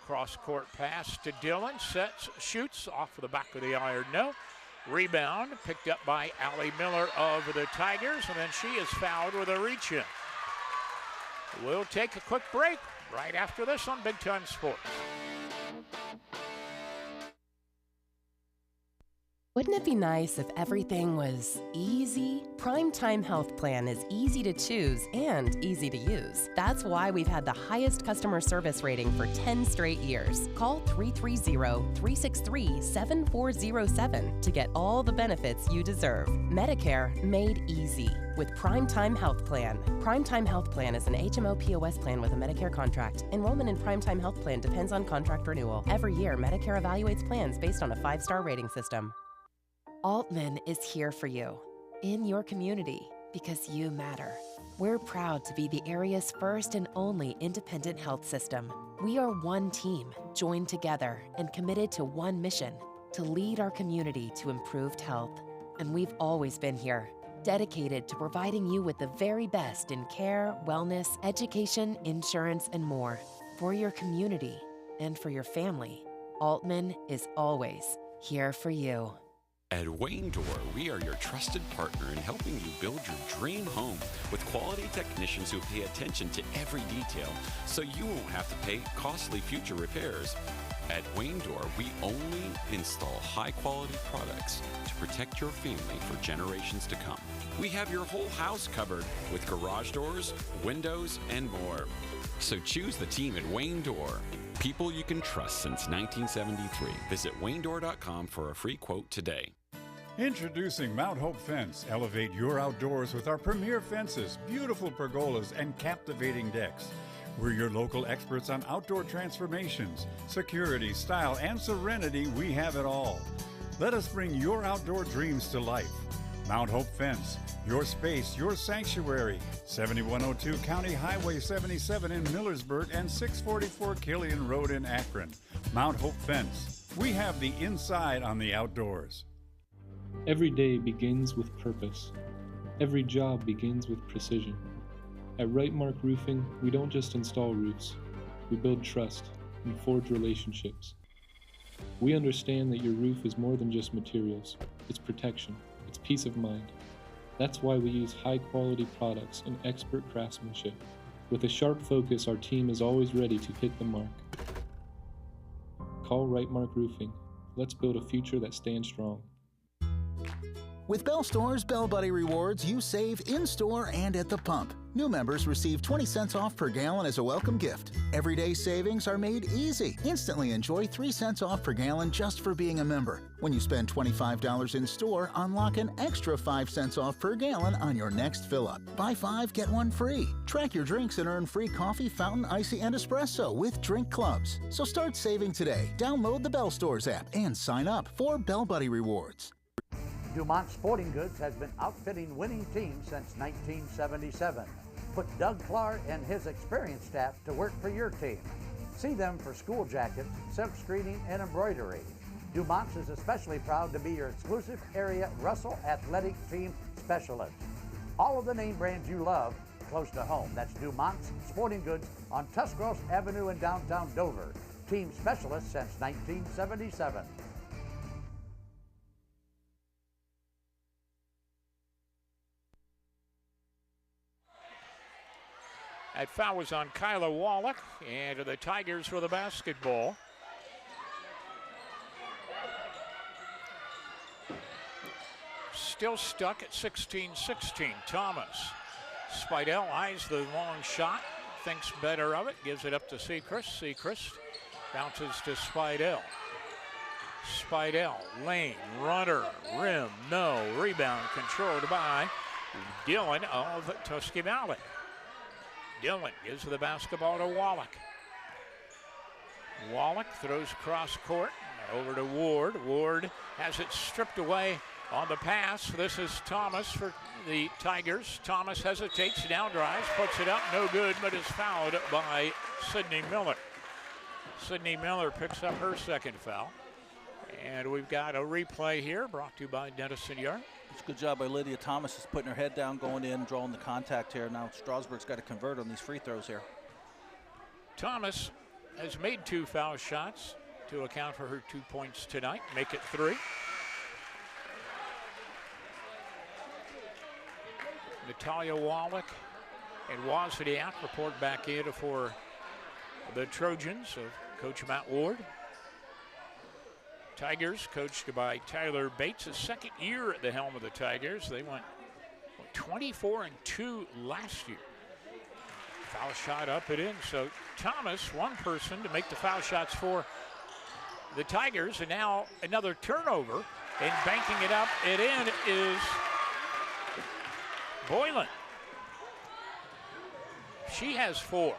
Cross-court pass to Dillon. Sets, shoots off the back of the iron. No. Rebound picked up by Allie Miller of the Tigers, and then she is fouled with a reach-in. We'll take a quick break right after this on Big Time Sports. Wouldn't it be nice if everything was easy? Primetime Health Plan is easy to choose and easy to use. That's why we've had the highest customer service rating for 10 straight years. Call 330-363-7407 to get all the benefits you deserve. Medicare made easy with Primetime Health Plan. Primetime Health Plan is an HMO POS plan with a Medicare contract. Enrollment in Primetime Health Plan depends on contract renewal. Every year, Medicare evaluates plans based on a 5-star rating system. Altman is here for you, in your community, because you matter. We're proud to be the area's first and only independent health system. We are one team, joined together and committed to one mission, to lead our community to improved health. And we've always been here, dedicated to providing you with the very best in care, wellness, education, insurance, and more. For your community and for your family, Altman is always here for you. At Wayne Door, we are your trusted partner in helping you build your dream home with quality technicians who pay attention to every detail so you won't have to pay costly future repairs. At Wayne Door, we only install high-quality products to protect your family for generations to come. We have your whole house covered with garage doors, windows, and more. So choose the team at Wayne Door. People you can trust since 1973. Visit WayneDoor.com for a free quote today. Introducing Mount Hope Fence. Elevate your outdoors with our premier fences, beautiful pergolas, and captivating decks. We're your local experts on outdoor transformations, security, style, and serenity. We have it all. Let us bring your outdoor dreams to life. Mount Hope Fence, your space, your sanctuary. 7102 County Highway 77 in Millersburg and 644 Killian Road in Akron. Mount Hope Fence. We have the inside on the outdoors. Every day begins with purpose. Every job begins with precision. At Rightmark Roofing, we don't just install roofs. We build trust and forge relationships. We understand that your roof is more than just materials. It's protection. It's peace of mind. That's why we use high-quality products and expert craftsmanship. With a sharp focus, our team is always ready to hit the mark. Call Rightmark Roofing. Let's build a future that stands strong. With Bell Store's Bell Buddy Rewards, you save in-store and at the pump. New members receive 20 cents off per gallon as a welcome gift. Everyday savings are made easy. Instantly enjoy 3 cents off per gallon just for being a member. When you spend $25 in store, unlock an extra 5 cents off per gallon on your next fill-up. Buy 5, get 1 free. Track your drinks and earn free coffee, fountain, icy, and espresso with drink clubs. So start saving today. Download the Bell Stores app and sign up for Bell Buddy Rewards. Dumont Sporting Goods has been outfitting winning teams since 1977. Put Doug Clark and his experienced staff to work for your team. See them for school jackets, silk screening, and embroidery. Dumont's is especially proud to be your exclusive area Russell Athletic Team Specialist. All of the name brands you love close to home. That's Dumont's Sporting Goods on Tuscross Avenue in downtown Dover. Team specialist since 1977. That foul was on Kyla Wallach, and the Tigers for the basketball. Still stuck at 16-16. Thomas. Spidell eyes the long shot, thinks better of it, gives it up to Sechrist. Sechrist bounces to Spidell. Spidell, lane, runner, rim, no. Rebound controlled by Dillon of Tusky Valley. Dillon gives the basketball to Wallach. Wallach throws cross court over to Ward. Ward has it stripped away on the pass. This is Thomas for the Tigers. Thomas hesitates, down drives, puts it up, no good, but is fouled by Sydney Miller. Sydney Miller picks up her second foul. And we've got a replay here brought to you by Dennison Yard. It's a good job by Lydia Thomas, just putting her head down, going in, drawing the contact here. Now Strasburg's got to convert on these free throws here. Thomas has made 2 foul shots to account for her 2 points tonight, make it 3. Natalia Wallach and Wozniak report back in for the Trojans of Coach Matt Ward. Tigers, coached by Tyler Bates, his second year at the helm of the Tigers. They went 24-2 last year. Foul shot up and in. So Thomas, one person to make the foul shots for the Tigers, and now another turnover, and banking it up and in is Boylan. She has 4.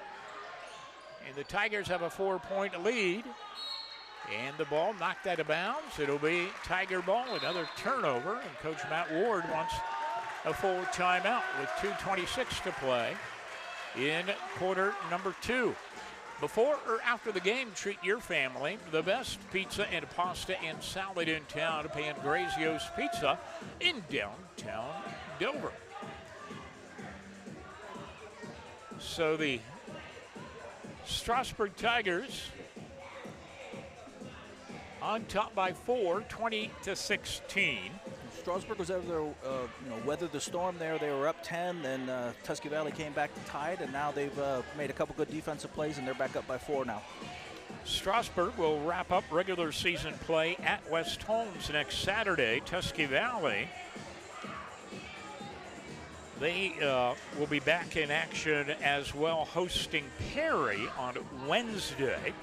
And the Tigers have a 4-point lead. And the ball knocked out of bounds. It'll be Tiger ball, another turnover. And Coach Matt Ward wants a full timeout with 2:26 to play in quarter number 2. Before or after the game, treat your family the best pizza and pasta and salad in town. Pangrazio's Pizza in downtown Dover. So the Strasburg Tigers on top by 4, 20-16. Strasburg was able to weather the storm there. They were up 10, then Tusky Valley came back to tie it, and now they've made a couple good defensive plays, and they're back up by 4 now. Strasburg will wrap up regular season play at West Holmes next Saturday. Tusky Valley, they will be back in action as well, hosting Perry on Wednesday.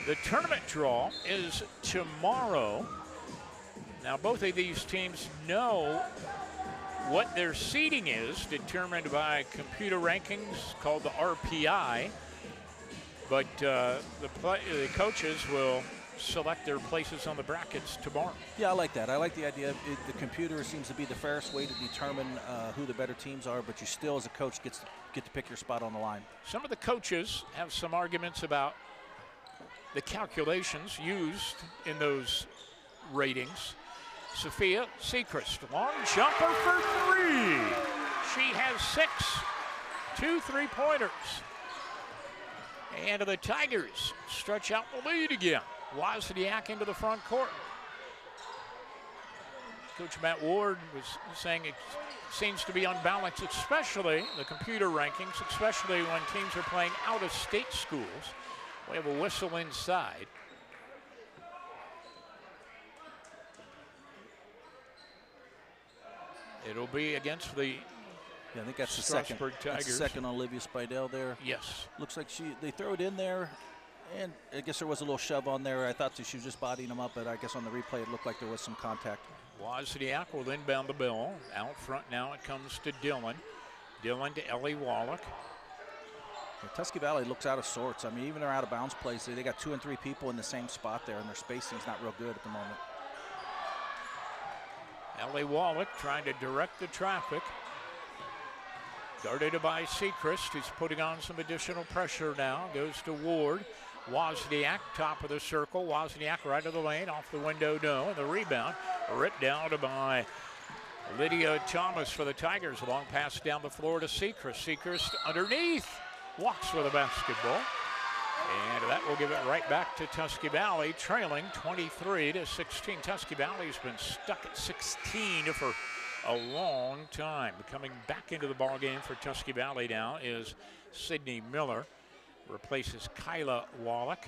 The tournament draw is tomorrow. Now, both of these teams know what their seeding is, determined by computer rankings called the RPI. But the coaches will select their places on the brackets tomorrow. Yeah, I like that. I like the idea. The computer seems to be the fairest way to determine who the better teams are, but you still, as a coach, get to pick your spot on the line. Some of the coaches have some arguments about the calculations used in those ratings. Sophia Sechrist, long jumper for 3. She has 6, 2 3-pointers. And the Tigers stretch out the lead again. Wozniak into the front court. Coach Matt Ward was saying it seems to be unbalanced, especially the computer rankings, especially when teams are playing out-of-state schools. We have a whistle inside. It'll be against the I think that's Strasburg the second. Tigers. That's the second on Olivia Spidell there. Yes. Looks like they throw it in there, and I guess there was a little shove on there. I thought that she was just bodying them up, but I guess on the replay it looked like there was some contact. Wozniak will inbound the ball. Out front now it comes to Dillon. Dillon to Ellie Wallach. Yeah, Tusky Valley looks out of sorts. I mean, even their out-of-bounds plays, they got 2 and 3 people in the same spot there, and their spacing's not real good at the moment. Ellie Wallach trying to direct the traffic. Guarded by Sechrist, who's putting on some additional pressure now. Goes to Ward. Wozniak, top of the circle. Wozniak right of the lane, off the window, no. And the rebound ripped down by Lydia Thomas for the Tigers. Long pass down the floor to Sechrist. Sechrist underneath. Walks with the basketball. And that will give it right back to Tusky Valley, trailing 23-16. Tusky Valley's been stuck at 16 for a long time. Coming back into the ball game for Tusky Valley now is Sydney Miller. Replaces Kyla Wallach.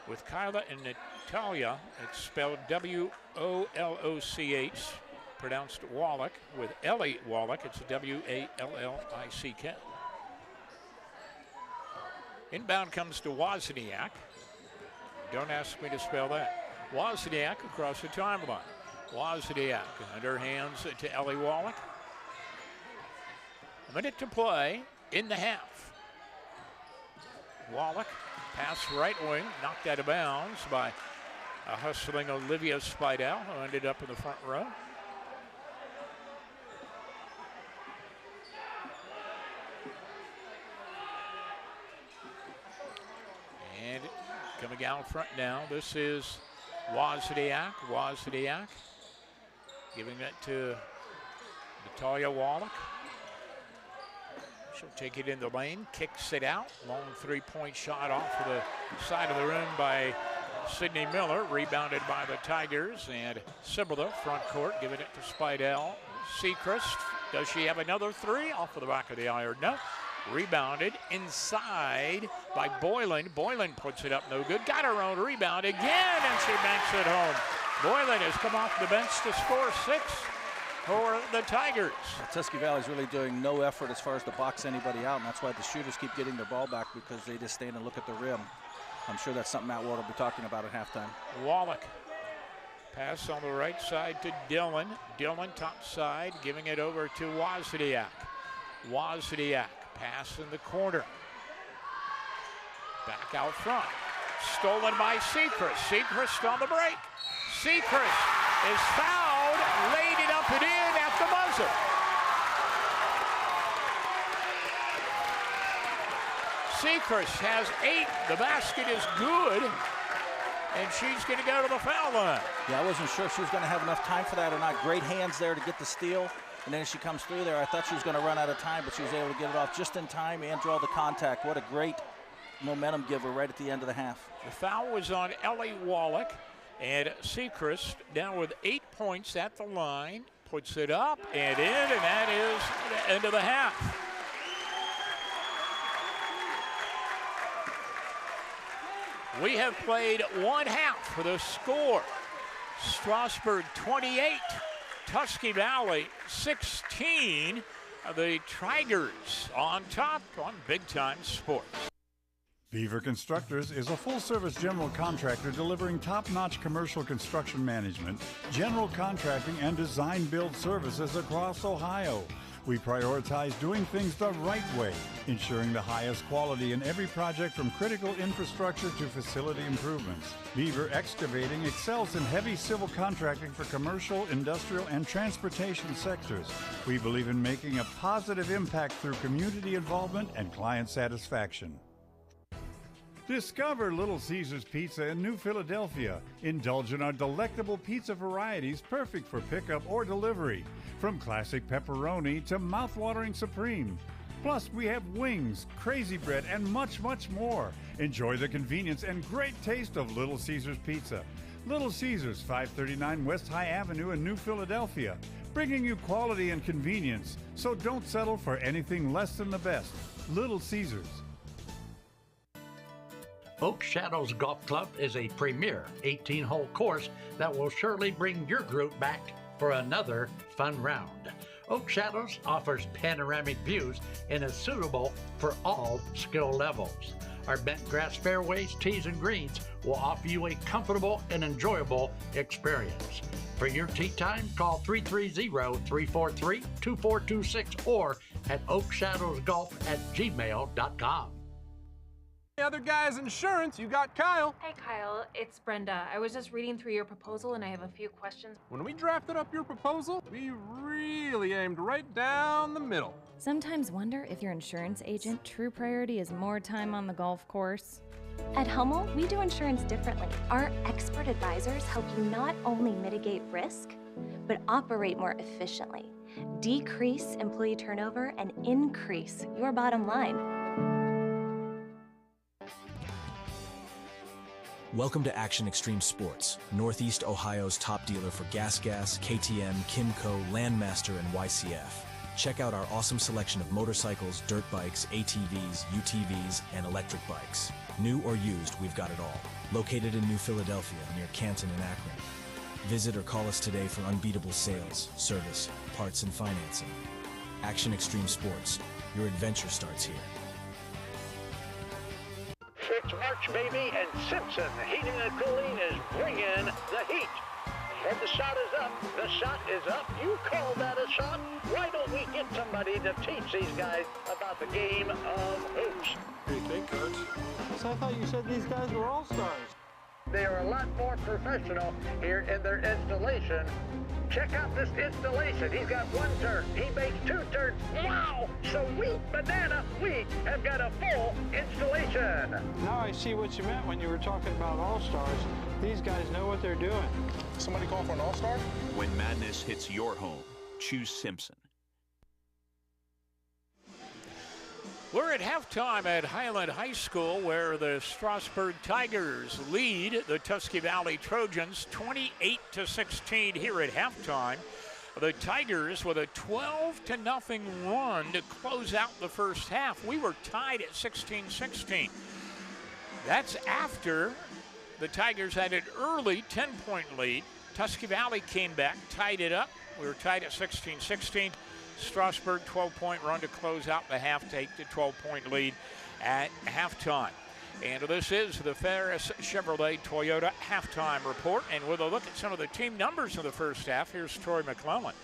With Kyla and Natalia, it's spelled W-O-L-O-C-H, pronounced Wallach. With Ellie Wallach, it's W-A-L-L-I-C-K. Inbound comes to Wozniak. Don't ask me to spell that. Wozniak across the timeline. Wozniak under hands to Ellie Wallach. A minute to play in the half. Wallach, pass right wing, knocked out of bounds by a hustling Olivia Spidell, who ended up in the front row. And coming out front now, this is Wozniak. Wozniak giving that to Natalia Wallach. She'll take it in the lane, kicks it out. Long three-point shot off of the side of the rim by Sydney Miller. Rebounded by the Tigers. And Sibylla, front court, giving it to Spidell. Sechrist, does she have another three? Off of the back of the iron, no. Rebounded inside by Boylan. Boylan puts it up, no good. Got her own rebound again, and she banks it home. Boylan has come off the bench to score 6 for the Tigers. Tusky Valley's really doing no effort as far as to box anybody out, and that's why the shooters keep getting their ball back, because they just stand and look at the rim. I'm sure that's something Matt Ward will be talking about at halftime. Wallach. Pass on the right side to Dillon. Dillon top side, giving it over to Wozniak. Wozniak, pass in the corner. Back out front. Stolen by Sechrist. Sechrist on the break. Sechrist is fouled, laid it up and in at the buzzer. Sechrist has 8. The basket is good, and she's going to go to the foul line. Yeah, I wasn't sure if she was going to have enough time for that or not. Great hands there to get the steal, and then as she comes through there, I thought she was going to run out of time, but she was able to get it off just in time and draw the contact. What a great momentum giver right at the end of the half. The foul was on Ellie Wallach, and Sechrist down with 8 points at the line, puts it up and in, and that is the end of the half. We have played one half for the score. Strasburg 28, Tusky Valley 16. The Tigers on top on Big Time Sports. Beaver Constructors is a full-service general contractor delivering top-notch commercial construction management, general contracting, and design-build services across Ohio. We prioritize doing things the right way, ensuring the highest quality in every project from critical infrastructure to facility improvements. Beaver Excavating excels in heavy civil contracting for commercial, industrial, and transportation sectors. We believe in making a positive impact through community involvement and client satisfaction. Discover Little Caesars Pizza in New Philadelphia. Indulge in our delectable pizza varieties perfect for pickup or delivery. From classic pepperoni to mouth-watering supreme. Plus, we have wings, crazy bread, and much, much more. Enjoy the convenience and great taste of Little Caesars Pizza. Little Caesars, 539 West High Avenue in New Philadelphia. Bringing you quality and convenience, so don't settle for anything less than the best. Little Caesars. Oak Shadows Golf Club is a premier 18-hole course that will surely bring your group back for another fun round. Oak Shadows offers panoramic views and is suitable for all skill levels. Our bent grass fairways, tees, and greens will offer you a comfortable and enjoyable experience. For your tee time, call 330-343-2426 or at oakshadowsgolf@gmail.com. The other guy's insurance, you got Kyle. Hey Kyle, it's Brenda. I was just reading through your proposal and I have a few questions. When we drafted up your proposal, we really aimed right down the middle. Sometimes wonder if your insurance agent true priority is more time on the golf course. At Hummel, we do insurance differently. Our expert advisors help you not only mitigate risk, but operate more efficiently, decrease employee turnover, and increase your bottom line. Welcome to Action Extreme Sports, Northeast Ohio's top dealer for Gas, KTM, Kimco, Landmaster, and YCF. Check out our awesome selection of motorcycles, dirt bikes, ATVs, UTVs, and electric bikes. New or used, we've got it all. Located in New Philadelphia, near Canton and Akron. Visit or call us today for unbeatable sales, service, parts, and financing. Action Extreme Sports, your adventure starts here. It's March, baby, and Simpson Heating and Cooling is bringing the heat. And the shot is up. The shot is up. You call that a shot? Why don't we get somebody to teach these guys about the game of hoops? What do you think, Coach? So I thought you said these guys were all-stars. They are a lot more professional here in their installation. Check out this installation. He's got one turn. He makes two turns. Wow! Sweet banana, we have got a full installation. Now I see what you meant when you were talking about all-stars. These guys know what they're doing. Somebody call for an all-star? When madness hits your home, choose Simpson. We're at halftime at Highland High School where the Strasburg Tigers lead the Tusky Valley Trojans 28-16 here at halftime. The Tigers with a 12-0 run to close out the first half. We were tied at 16-16. That's after the Tigers had an early 10-point lead. Tusky Valley came back, tied it up. We were tied at 16-16. Strasburg 12-point run to close out the half, take the 12-point lead at halftime. And this is the Ferris Chevrolet Toyota halftime report. And with a look at some of the team numbers in the first half, here's Troy McClellan.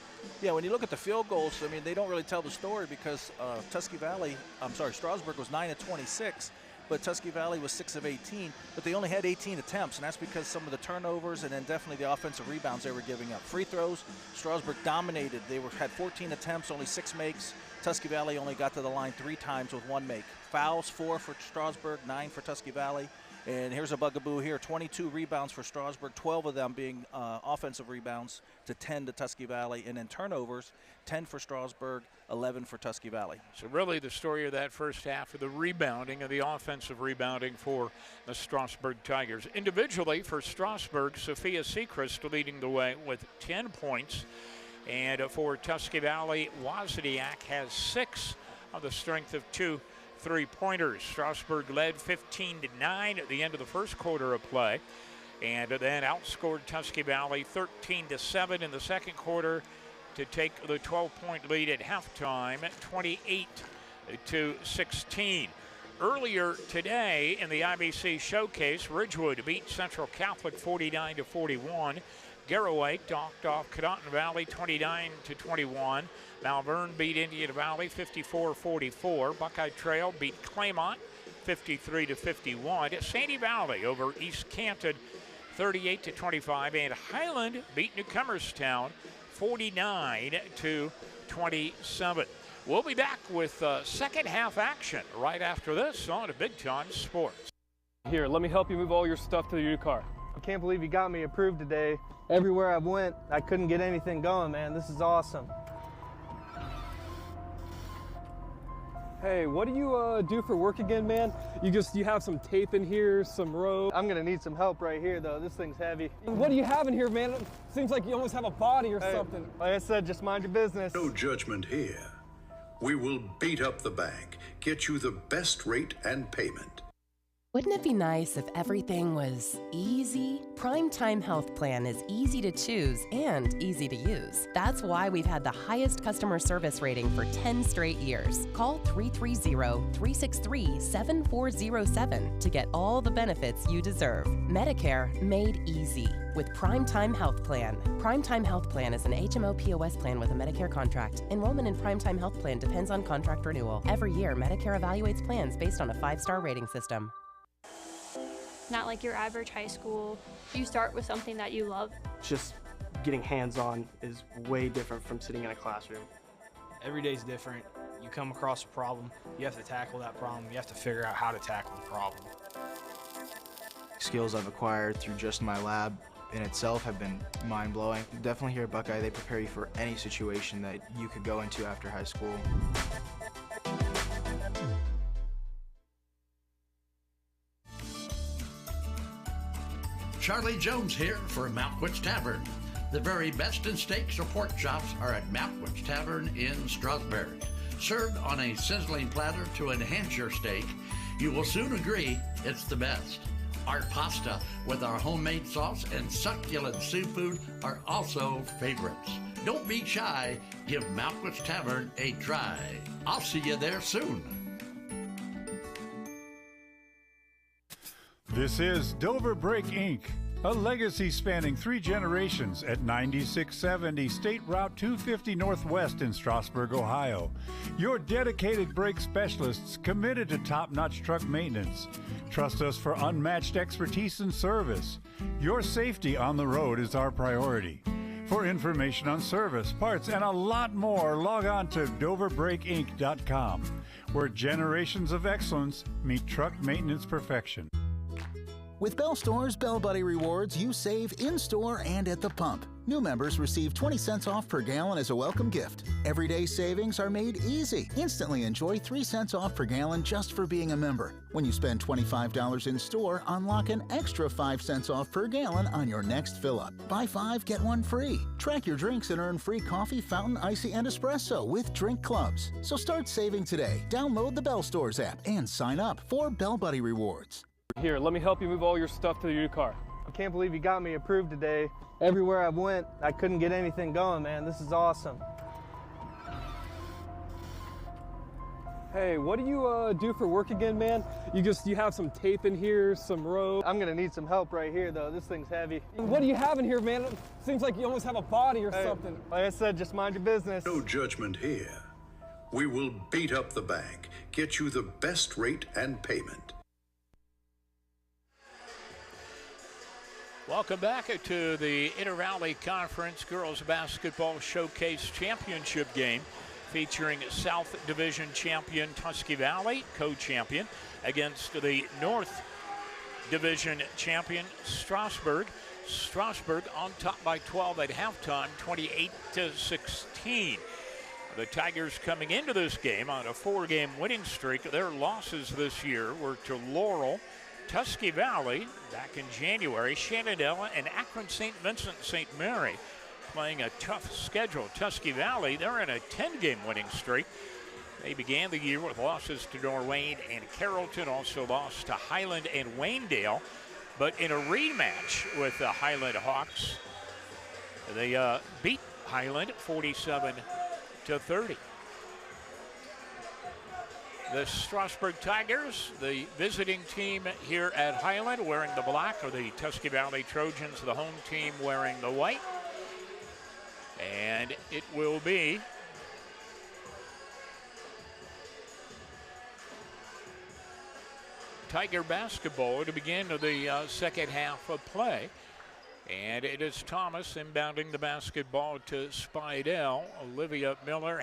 Yeah, when you look at the field goals, I mean, they don't really tell the story because Strasburg was 9 of 26. But Tusky Valley was 6 of 18, but they only had 18 attempts, and that's because some of the turnovers and then definitely the offensive rebounds they were giving up. Free throws, Strasburg dominated. They had 14 attempts, only 6 makes. Tusky Valley only got to the line 3 times with 1 make. Fouls, 4 for Strasburg, 9 for Tusky Valley. And here's a bugaboo here, 22 rebounds for Strasburg, 12 of them being offensive rebounds to 10 to Tusky Valley. And then turnovers, 10 for Strasburg, 11 for Tusky Valley. So really the story of that first half of the rebounding and the offensive rebounding for the Strasburg Tigers. Individually for Strasburg, Sophia Seacrest leading the way with 10 points. And for Tusky Valley, Wozniak has 6 on the strength of 2 3-pointers. Strasburg led 15-9 at the end of the first quarter of play, and then outscored Tusky Valley 13-7 in the second quarter to take the 12-point lead at halftime at 28-16. Earlier today in the IVC showcase, Ridgewood beat Central Catholic 49-41. Garrowake knocked off Cadonton Valley 29-21. Malvern beat Indian Valley 54-44. Buckeye Trail beat Claymont 53-51. Sandy Valley over East Canton 38-25. And Highland beat Newcomerstown 49-27. We'll be back with second half action right after this on Big Time Sports. Here, let me help you move all your stuff to your new car. I can't believe you got me approved today. Everywhere I went, I couldn't get anything going, man. This is awesome. Hey, what do you do for work again, man? You have some tape in here, some rope. I'm gonna need some help right here, though. This thing's heavy. What do you have in here, man? It seems like you almost have a body or something. Like I said, just mind your business. No judgment here. We will beat up the bank, get you the best rate and payment. Wouldn't it be nice if everything was easy? Primetime Health Plan is easy to choose and easy to use. That's why we've had the highest customer service rating for 10 straight years. Call 330-363-7407 to get all the benefits you deserve. Medicare made easy with Primetime Health Plan. Primetime Health Plan is an HMO POS plan with a Medicare contract. Enrollment in Primetime Health Plan depends on contract renewal. Every year, Medicare evaluates plans based on a 5-star rating system. not like your average high school. You start with something that you love. Just getting hands-on is way different from sitting in a classroom. Every day's different. You come across a problem, you have to tackle that problem, you have to figure out how to tackle the problem. Skills I've acquired through just my lab in itself have been mind-blowing. Definitely here at Buckeye, they prepare you for any situation that you could go into after high school. Charlie Jones here for Malkwitz Tavern. The very best in steaks or pork chops are at Malkwitz Tavern in Strasburg. Served on a sizzling platter to enhance your steak, you will soon agree it's the best. Our pasta with our homemade sauce and succulent seafood are also favorites. Don't be shy, give Malkwitz Tavern a try. I'll see you there soon. This is Dover Brake Inc., a legacy spanning 3 generations at 9670 State Route 250 Northwest in Strasburg, Ohio. Your dedicated brake specialists committed to top-notch truck maintenance. Trust us for unmatched expertise and service. Your safety on the road is our priority. For information on service, parts, and a lot more, log on to DoverBrakeInc.com, where generations of excellence meet truck maintenance perfection. With Bell Store's Bell Buddy Rewards, you save in-store and at the pump. New members receive 20 cents off per gallon as a welcome gift. Everyday savings are made easy. Instantly enjoy 3 cents off per gallon just for being a member. When you spend $25 in store, unlock an extra 5 cents off per gallon on your next fill-up. Buy 5, get 1 free. Track your drinks and earn free coffee, fountain, icy, and espresso with drink clubs. So start saving today. Download the Bell Stores app and sign up for Bell Buddy Rewards. Here, let me help you move all your stuff to your car. I can't believe you got me approved today. Everywhere I went, I couldn't get anything going, man. This is awesome. Hey, what do you do for work again, man? You have some tape in here, some rope. I'm gonna need some help right here, though. This thing's heavy. What do you have in here, man? It seems like you almost have a body or something. Like I said, just mind your business. No judgment here. We will beat up the bank, get you the best rate and payment. Welcome back to the Inter-Valley Conference Girls Basketball Showcase Championship game featuring South Division champion Tusky Valley, co-champion, against the North Division champion Strasburg. Strasburg on top by 12 at halftime, 28-16. The Tigers coming into this game on a 4-game winning streak. Their losses this year were to Laurel, Tusky Valley back in January, Shenandoah, and Akron St. Vincent St. Mary playing a tough schedule. Tusky Valley, they're in a 10-game winning streak. They began the year with losses to Norwayne and Carrollton, also lost to Highland and Waynedale. But in a rematch with the Highland Hawks, they beat Highland 47-30. The Strasburg Tigers, the visiting team here at Highland, wearing the black, or the Tusky Valley Trojans, the home team, wearing the white. And it will be Tiger basketball to begin the second half of play. And it is Thomas inbounding the basketball to Spidell. Olivia Miller,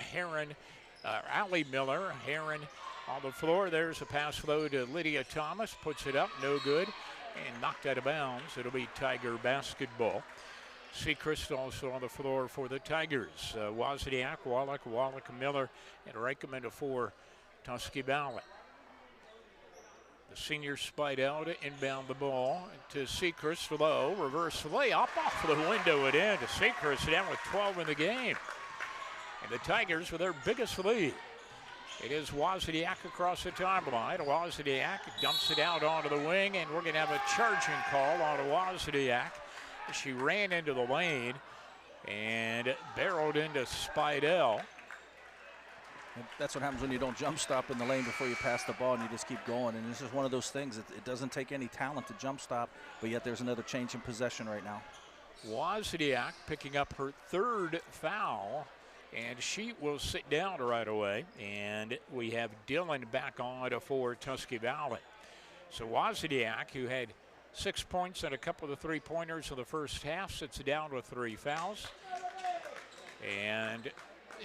Allie Miller, Heron on the floor. There's a pass flow to Lydia Thomas, puts it up, no good, and knocked out of bounds. It'll be Tiger basketball. Seacrest also on the floor for the Tigers. Wozniak, Wallach, Miller, and Reichman for Tusky Valley. The senior Spidell to inbound the ball to Seacrest, low, reverse layup off the window and in to Seacrest, down with 12 in the game. And the Tigers with their biggest lead. It is Wozniak across the timeline. Wozniak dumps it out onto the wing, and we're going to have a charging call on Wozniak. She ran into the lane and barreled into Spidell. And that's what happens when you don't jump stop in the lane before you pass the ball and you just keep going. And this is one of those things. It doesn't take any talent to jump stop, but yet there's another change in possession right now. Wozniak picking up her third foul, and she will sit down right away. And we have Dillon back on for Tusky Valley. So Wozniak, who had 6 points and a couple of the three-pointers in the first half. Sits down with 3 fouls. And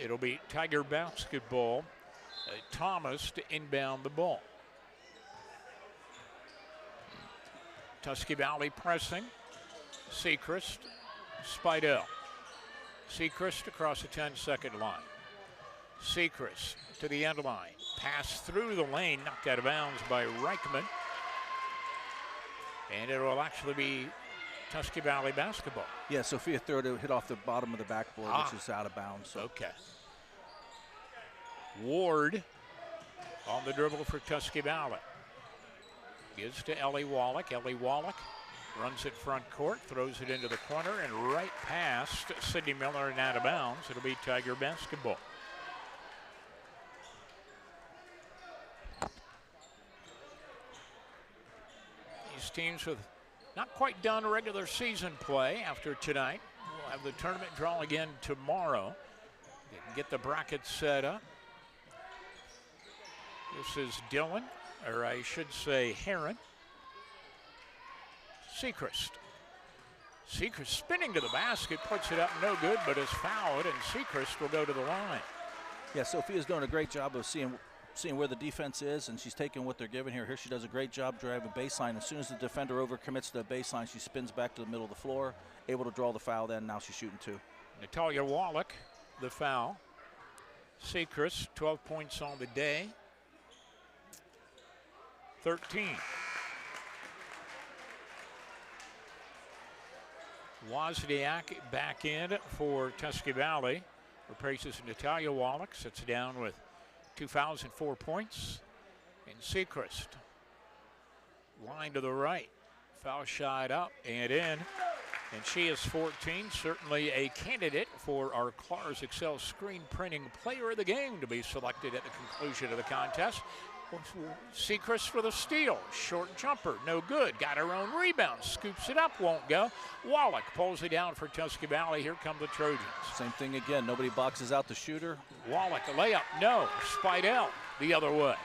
it'll be Tiger basketball. Thomas to inbound the ball. Tusky Valley pressing. Sechrist, Spidell. Sechrist across the 10-second line. Sechrist to the end line. Pass through the lane, knocked out of bounds by Reichman. And it will actually be Tusky Valley basketball. Yeah, Sophia threw it, hit off the bottom of the backboard, which is out of bounds. So. Okay. Ward on the dribble for Tusky Valley. Gives to Ellie Wallach. Ellie Wallach runs it front court, throws it into the corner, and right past Sydney Miller and out of bounds. It'll be Tiger basketball. These teams with not quite done regular season play after tonight. We'll have the tournament draw again tomorrow. They can get the bracket set up. This is Dillon, or I should say Heron. Sechrist. Sechrist spinning to the basket, puts it up, no good, but is fouled, and Sechrist will go to the line. Yeah, Sophia's doing a great job of seeing where the defense is, and she's taking what they're giving here. Here she does a great job driving baseline. As soon as the defender overcommits to the baseline, she spins back to the middle of the floor, able to draw the foul then. Now she's shooting 2. Natalia Wallach, the foul. Sechrist, 12 points on the day. 13. Wozniak back in for Tusky Valley. Replaces Natalia Wallach, sits down with 2 fouls and 4 points. And Sechrist, line to the right. Foul shot up and in. And she is 14, certainly a candidate for our Clars Excel screen printing player of the game to be selected at the conclusion of the contest. Sechrist for the steal. Short jumper, no good. Got her own rebound. Scoops it up, won't go. Wallach pulls it down for Tusky Valley. Here come the Trojans. Same thing again. Nobody boxes out the shooter. Wallach, a layup, no. Spidell the other way.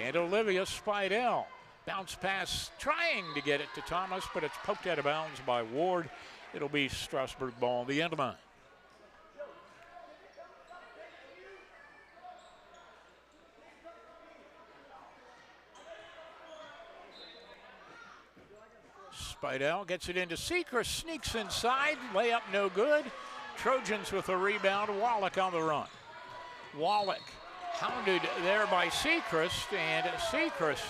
And Olivia Spidell. Bounce pass, trying to get it to Thomas, but it's poked out of bounds by Ward. It'll be Strasburg ball on the end line. Spidell gets it into Sechrist, sneaks inside, layup no good. Trojans with a rebound, Wallach on the run. Wallach hounded there by Sechrist, and Sechrist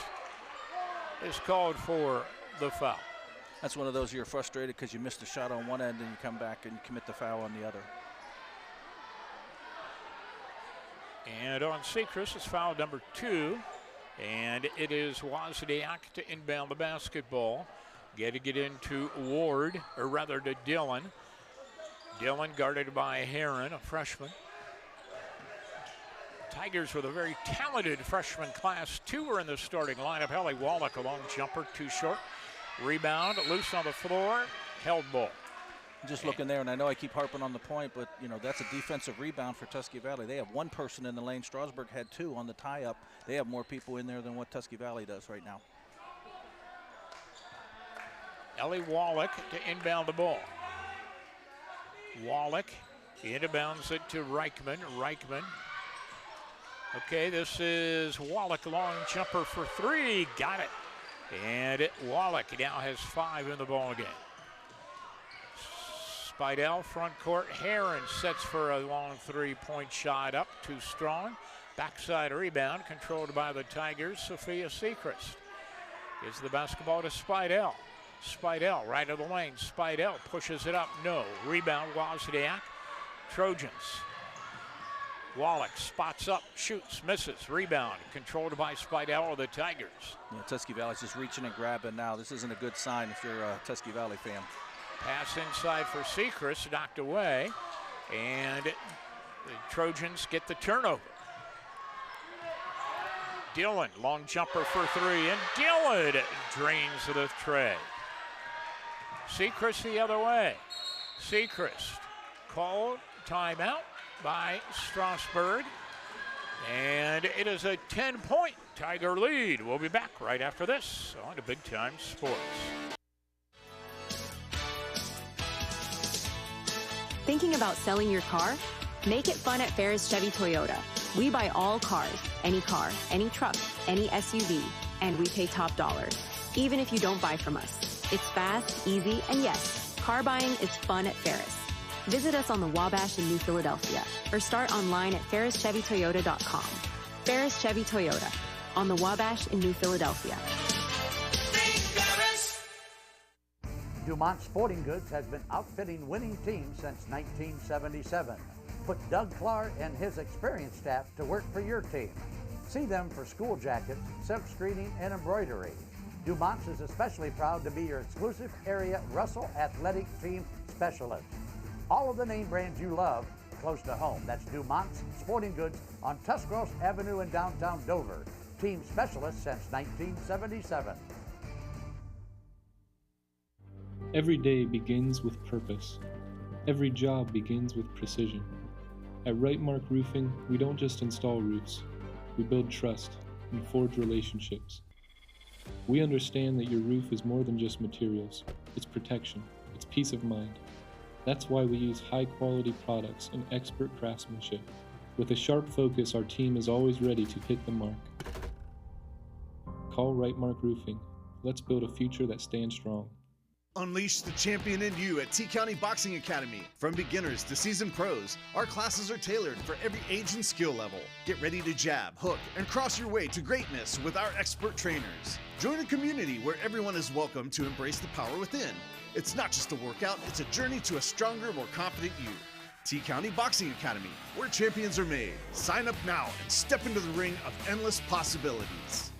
is called for the foul. That's one of those you're frustrated because you missed a shot on one end and you come back and commit the foul on the other. And on Sechrist, it's foul number 2. And it is Wozniak to inbound the basketball. Getting it into Ward, or rather to Dillon. Dillon guarded by Heron, a freshman. Tigers with a very talented freshman class. 2 are in the starting lineup. Ellie Wallach, a long jumper, too short. Rebound, loose on the floor, held ball. Just looking there, and I know I keep harping on the point, but you know that's a defensive rebound for Tusky Valley. They have 1 person in the lane. Strasburg had 2 on the tie-up. They have more people in there than what Tusky Valley does right now. Ellie Wallach to inbound the ball. Wallach inbounds it to Reichman. Reichman. Okay, this is Wallach, long jumper for 3. Got it. And Wallach now has 5 in the ball game. Spidell, front court. Heron sets for a long 3-point shot up, too strong. Backside rebound controlled by the Tigers. Sophia Sechrist gives the basketball to Spidell. Spidell right of the lane. Spidell pushes it up. No. Rebound, Wozniak. Trojans. Wallach spots up, shoots, misses. Rebound controlled by Spidell of the Tigers. Yeah, Tusky Valley's just reaching and grabbing now. This isn't a good sign if you're a Tusky Valley fan. Pass inside for Sechrist, knocked away. And the Trojans get the turnover. Dillon, long jumper for 3, and Dillon drains the tray. Sechrist the other way. Sechrist called timeout by Strasburg. And it is a 10-point Tiger lead. We'll be back right after this on to Big Time Sports. Thinking about selling your car? Make it fun at Ferris Chevy Toyota. We buy all cars, any truck, any SUV, and we pay top dollar, even if you don't buy from us. It's fast, easy, and yes, car buying is fun at Ferris. Visit us on the Wabash in New Philadelphia or start online at ferrischevytoyota.com. Ferris Chevy Toyota on the Wabash in New Philadelphia. Dumont Sporting Goods has been outfitting winning teams since 1977. Put Doug Clark and his experienced staff to work for your team. See them for school jackets, silk screening, and embroidery. Dumont's is especially proud to be your exclusive area Russell Athletic Team Specialist. All of the name brands you love close to home. That's Dumont's Sporting Goods on Tuscross Avenue in downtown Dover. Team specialist since 1977. Every day begins with purpose. Every job begins with precision. At Rightmark Roofing, we don't just install roofs. We build trust and forge relationships. We understand that your roof is more than just materials. It's protection. It's peace of mind. That's why we use high-quality products and expert craftsmanship. With a sharp focus, our team is always ready to hit the mark. Call Rightmark Roofing. Let's build a future that stands strong. Unleash the champion in you at T-County Boxing Academy. From beginners to seasoned pros, our classes are tailored for every age and skill level. Get ready to jab, hook, and cross your way to greatness with our expert trainers. Join a community where everyone is welcome to embrace the power within. It's not just a workout, it's a journey to a stronger, more confident you. T-County Boxing Academy, where champions are made. Sign up now and step into the ring of endless possibilities.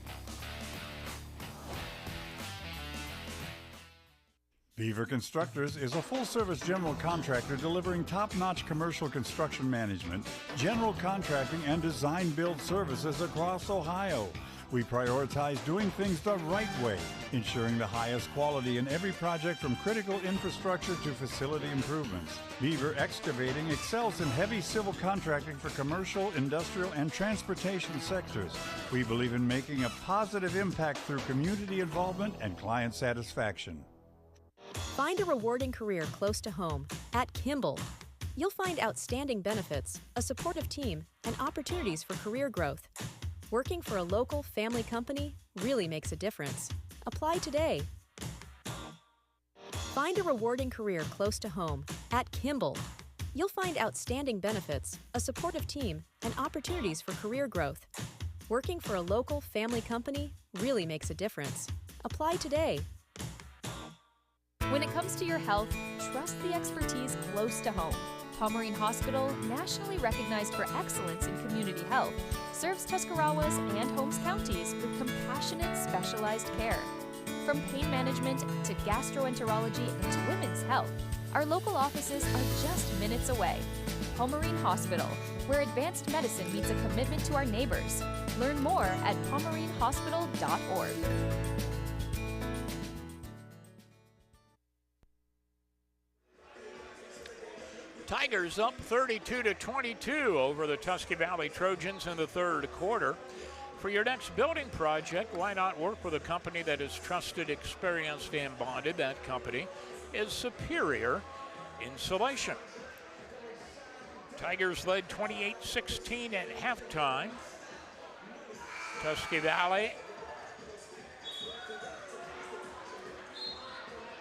Beaver Constructors is a full-service general contractor delivering top-notch commercial construction management, general contracting, and design-build services across Ohio. We prioritize doing things the right way, ensuring the highest quality in every project from critical infrastructure to facility improvements. Beaver Excavating excels in heavy civil contracting for commercial, industrial, and transportation sectors. We believe in making a positive impact through community involvement and client satisfaction. Find a rewarding career close to home at Kimball. You'll find outstanding benefits, a supportive team, and opportunities for career growth. Working for a local family company really makes a difference. Apply today. Find a rewarding career close to home at Kimball. You'll find outstanding benefits, a supportive team, and opportunities for career growth. Working for a local family company really makes a difference. Apply today. When it comes to your health, trust the expertise close to home. Pomerene Hospital, nationally recognized for excellence in community health, serves Tuscarawas and Holmes counties with compassionate, specialized care. From pain management to gastroenterology and to women's health, our local offices are just minutes away. Pomerene Hospital, where advanced medicine meets a commitment to our neighbors. Learn more at pomerenehospital.org. Tigers up 32-22 over the Tusky Valley Trojans in the third quarter. For your next building project, why not work with a company that is trusted, experienced, and bonded? That company is Superior Insulation. Tigers led 28-16 at halftime. Tusky Valley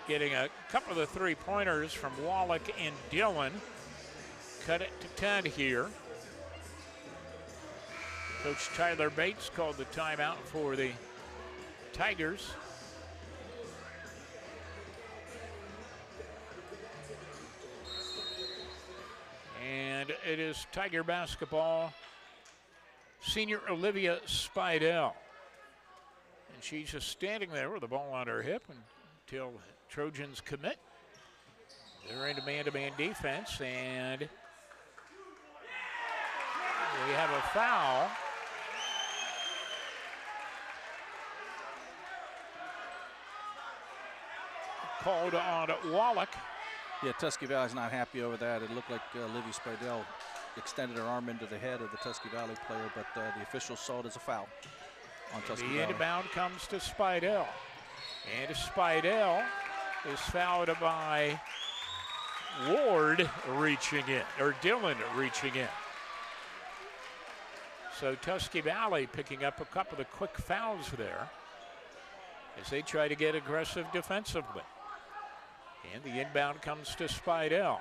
getting a couple of the three-pointers from Wallach and Dillon. Cut it to 10 here. Coach Tyler Bates called the timeout for the Tigers. And it is Tiger basketball, senior Olivia Spidell. And she's just standing there with the ball on her hip until Trojans commit. They're into man-to-man defense, and we have a foul. Called on Wallach. Yeah, Tusky Valley's not happy over that. It looked like Livy Spidell extended her arm into the head of the Tusky Valley player, but the officials saw it as a foul on Tusky Valley. The inbound comes to Spidell. And Spidell is fouled by Ward reaching in, or Dillon reaching in. So Tusky Valley picking up a couple of quick fouls there as they try to get aggressive defensively. And the inbound comes to Spidell.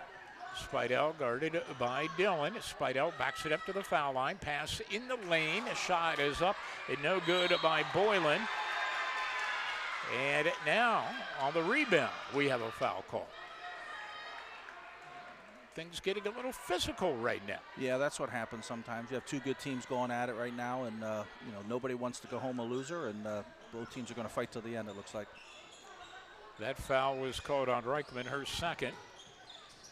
Spidell guarded by Dillon. Spidell backs it up to the foul line. Pass in the lane. A shot is up and no good by Boylan. And now on the rebound, we have a foul call. Things getting a little physical right now. Yeah, that's what happens sometimes. You have two good teams going at it right now, and nobody wants to go home a loser, and both teams are going to fight till the end, it looks like. That foul was called on Reichman, her second.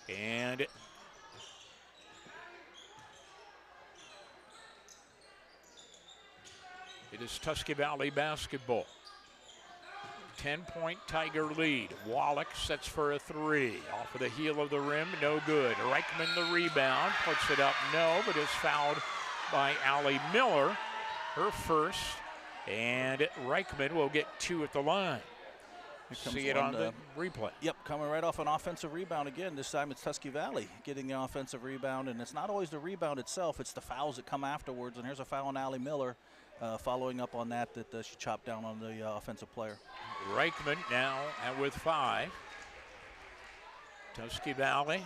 And it is Tusky Valley basketball. 10-point Tiger lead. Wallach sets for a three. Off of the heel of the rim, no good. Reichman the rebound, puts it up, no, but is fouled by Allie Miller, her first. And Reichman will get two at the line. See it on the replay. Yep, coming right off an offensive rebound again. This time it's Tusky Valley getting the offensive rebound, and it's not always the rebound itself, it's the fouls that come afterwards. And here's a foul on Allie Miller, following up on that she chopped down on the offensive player. Reichman now with 5. Tusky Valley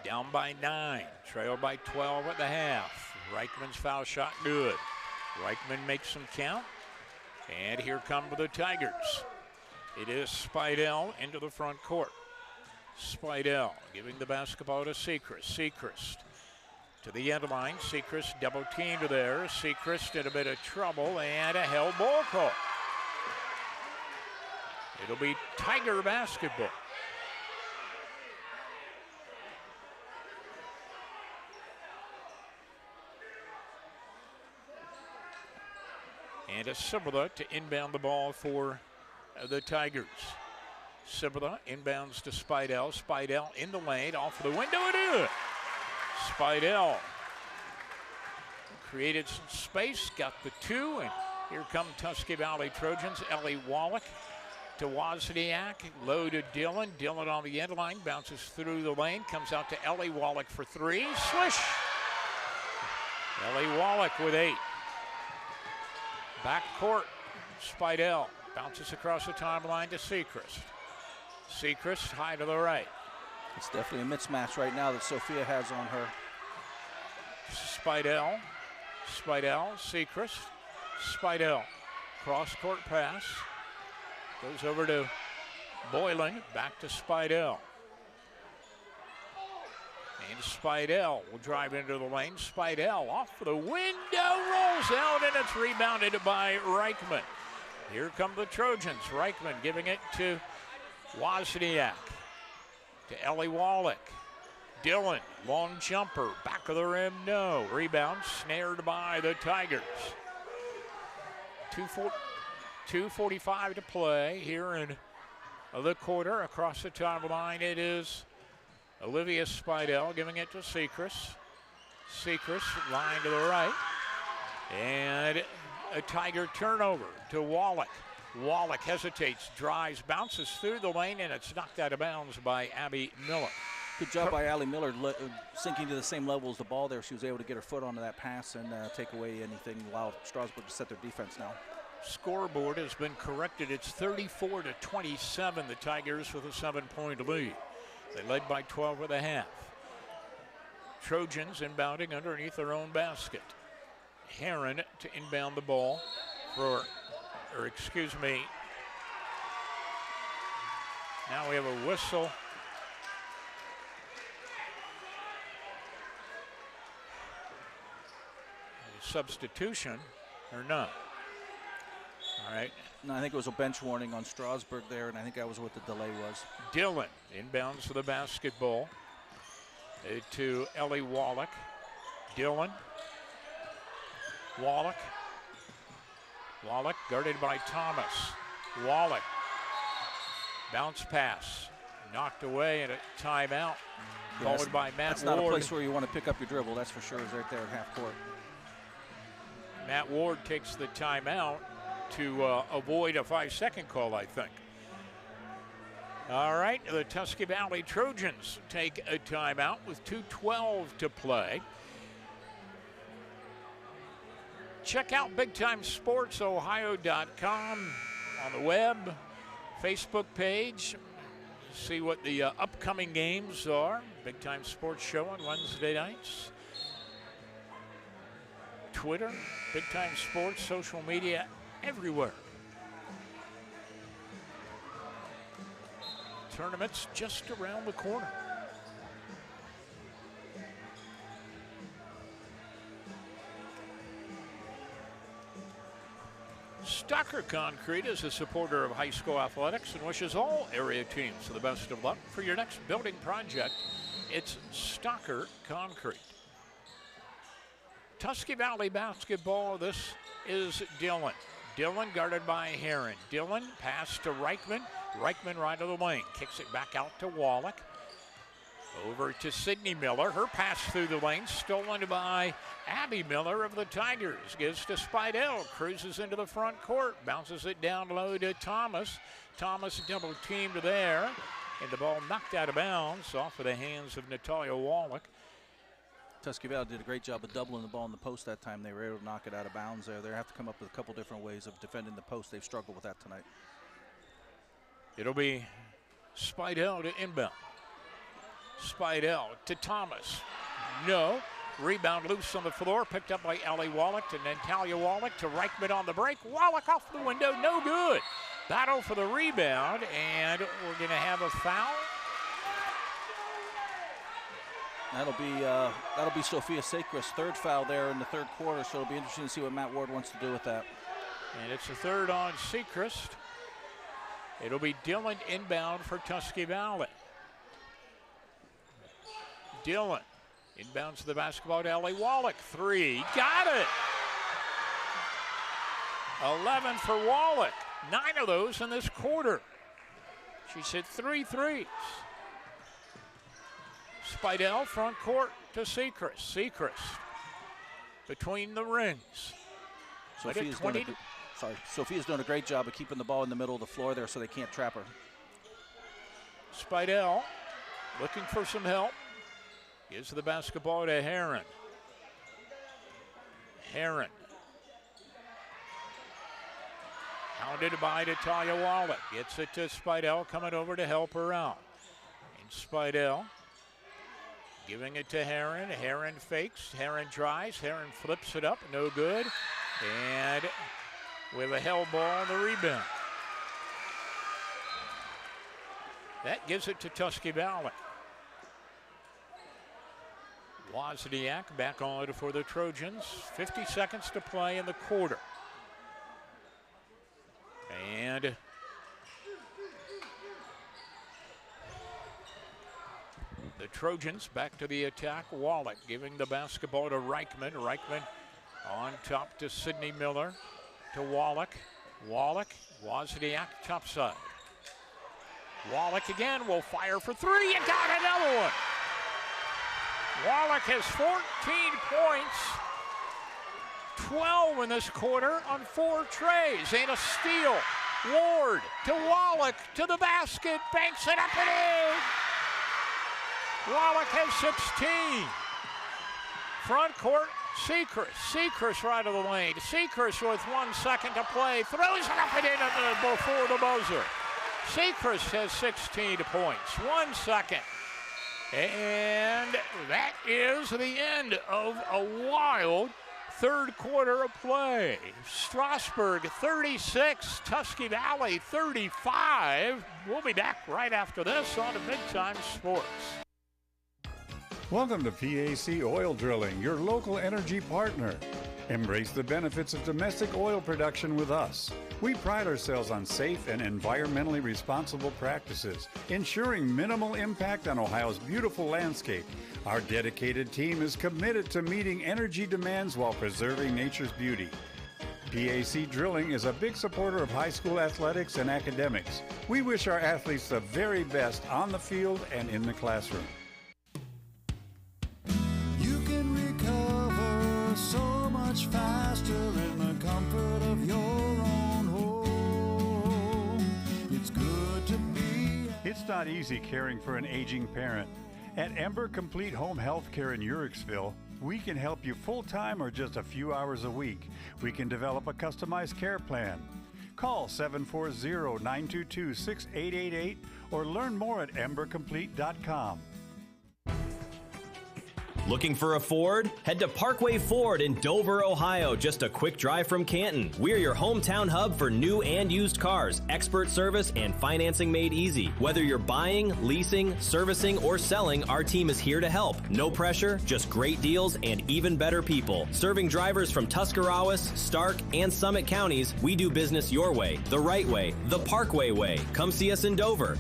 down by 9, trailed by 12 at the half. Reichman's foul shot good. Reichman makes some count. And here come the Tigers. It is Spidell into the front court. Spidell giving the basketball to Sechrist. Sechrist to the end line. Sechrist double teamed there. Sechrist in a bit of trouble and a held ball call. It'll be Tiger basketball. And a Sibberla to inbound the ball for the Tigers. Sibberla inbounds to Spidell. Spidell in the lane, off the window, it is. Spidell created some space, got the 2, and here come Tusky Valley Trojans. Ellie Wallach to Wozniak, low to Dillon. Dillon on the end line, bounces through the lane, comes out to Ellie Wallach for 3. Swish! Ellie Wallach with 8. Back court, Spidell bounces across the timeline to Sechrist. Sechrist high to the right. It's definitely a mismatch right now that Sophia has on her. Spidell, Sechrist, Spidell. Cross court pass, goes over to Boylan, back to Spidell. And Spidell will drive into the lane. Spidell off the window, rolls out, and it's rebounded by Reichman. Here come the Trojans. Reichman giving it to Wozniak. To Ellie Wallach. Dillon, long jumper, back of the rim, no. Rebound snared by the Tigers. 2:45 to play here in the quarter. Across the timeline, it is Olivia Spidell giving it to Sechrist. Sechrist line to the right. And a Tiger turnover to Wallach. Wallach hesitates, drives, bounces through the lane, and it's knocked out of bounds by Abby Miller. Good job by Allie Miller sinking to the same level as the ball there. She was able to get her foot onto that pass and take away anything while Strasburg set their defense now. Scoreboard has been corrected. It's 34-27, the Tigers with a 7-point lead. They led by 12 at the half. Trojans inbounding underneath their own basket. Heron to inbound the ball now we have a whistle. A substitution or not? All right. No, I think it was a bench warning on Strasburg there, and I think that was what the delay was. Dillon inbounds to the basketball to Ellie Wallach. Dillon. Wallach guarded by Thomas. Wallach. Bounce pass. Knocked away and a timeout. Called by Matt Ward. That's not a place where you want to pick up your dribble, that's for sure, is right there at half court. Matt Ward takes the timeout to avoid a 5-second call, I think. All right, the Tusky Valley Trojans take a timeout with 2:12 to play. Check out BigTimeSportsOhio.com on the web, Facebook page. See what the upcoming games are. Big Time Sports Show on Wednesday nights. Twitter, Big Time Sports, social media, everywhere. Tournament's just around the corner. Stocker Concrete is a supporter of high school athletics and wishes all area teams the best of luck for your next building project. It's Stocker Concrete. Tusky Valley basketball, this is Dillon. Dillon guarded by Heron. Dillon pass to Reichman. Reichman right of the lane. Kicks it back out to Wallach. Over to Sydney Miller. Her pass through the lane stolen by Abby Miller of the Tigers. Gives to Spidell. Cruises into the front court. Bounces it down low to Thomas. Thomas double teamed there. And the ball knocked out of bounds off of the hands of Natalia Wallach. Tusky Valley did a great job of doubling the ball in the post that time. They were able to knock it out of bounds there. They have to come up with a couple different ways of defending the post. They've struggled with that tonight. It'll be Spidell to inbound. Spidell to Thomas. No. Rebound loose on the floor. Picked up by Ellie Wallach to Natalia Wallach to Reichman on the break. Wallach off the window. No good. Battle for the rebound. And we're going to have a foul. That'll be Sophia Sacris' third foul there in the third quarter, so it'll be interesting to see what Matt Ward wants to do with that. And it's a third on Sechrist. It'll be Dillon inbound for Tusky Valley. Dillon inbounds the basketball to Ellie Wallach. 3, got it! 11 for Wallach. 9 of those in this quarter. She's hit 3 threes. Spidell front court to Sechrist. Sechrist between the rings. Sophia's doing a great job of keeping the ball in the middle of the floor there so they can't trap her. Spidell looking for some help. Gives the basketball to Heron. Heron. Hounded by Natalia Wallach. Gets it to Spidell coming over to help her out. And Spidell giving it to Heron. Heron fakes. Heron tries. Heron flips it up. No good. And with a hell ball on the rebound. That gives it to Tusky Valley. Wozniak back on for the Trojans. 50 seconds to play in the quarter. And the Trojans back to the attack. Wallach giving the basketball to Reichman. Reichman on top to Sydney Miller. To Wallach. Wallach. Wozniak topside. Wallach again will fire for 3. You got another one. Wallach has 14 points. 12 in this quarter on 4 trays. And a steal. Ward to Wallach to the basket. Banks it up and in. Wallach has 16. Front court, Sechrist. Sechrist right of the lane. Sechrist with 1 second to play. Throws it up and in before the buzzer. Sechrist has 16 points. 1 second. And that is the end of a wild third quarter of play. Strasburg 36, Tusky Valley 35. We'll be back right after this on the Big Time Sports. Welcome to PAC Oil Drilling, your local energy partner. Embrace the benefits of domestic oil production with us. We pride ourselves on safe and environmentally responsible practices, ensuring minimal impact on Ohio's beautiful landscape. Our dedicated team is committed to meeting energy demands while preserving nature's beauty. PAC Drilling is a big supporter of high school athletics and academics. We wish our athletes the very best on the field and in the classroom. You can recover so much faster in the comfort of your own home. It's good to be. It's It's not easy caring for an aging parent. At Ember Complete Home Health Care in Uricksville, we can help you full-time or just a few hours a week. We can develop a customized care plan. Call 740-922-6888 or learn more at embercomplete.com. Looking for a Ford? Head to Parkway Ford in Dover, Ohio, just a quick drive from Canton. We're your hometown hub for new and used cars, expert service, and financing made easy. Whether you're buying, leasing, servicing, or selling, our team is here to help. No pressure, just great deals and even better people. Serving drivers from Tuscarawas, Stark, and Summit counties, we do business your way, the right way, the Parkway way. Come see us in Dover.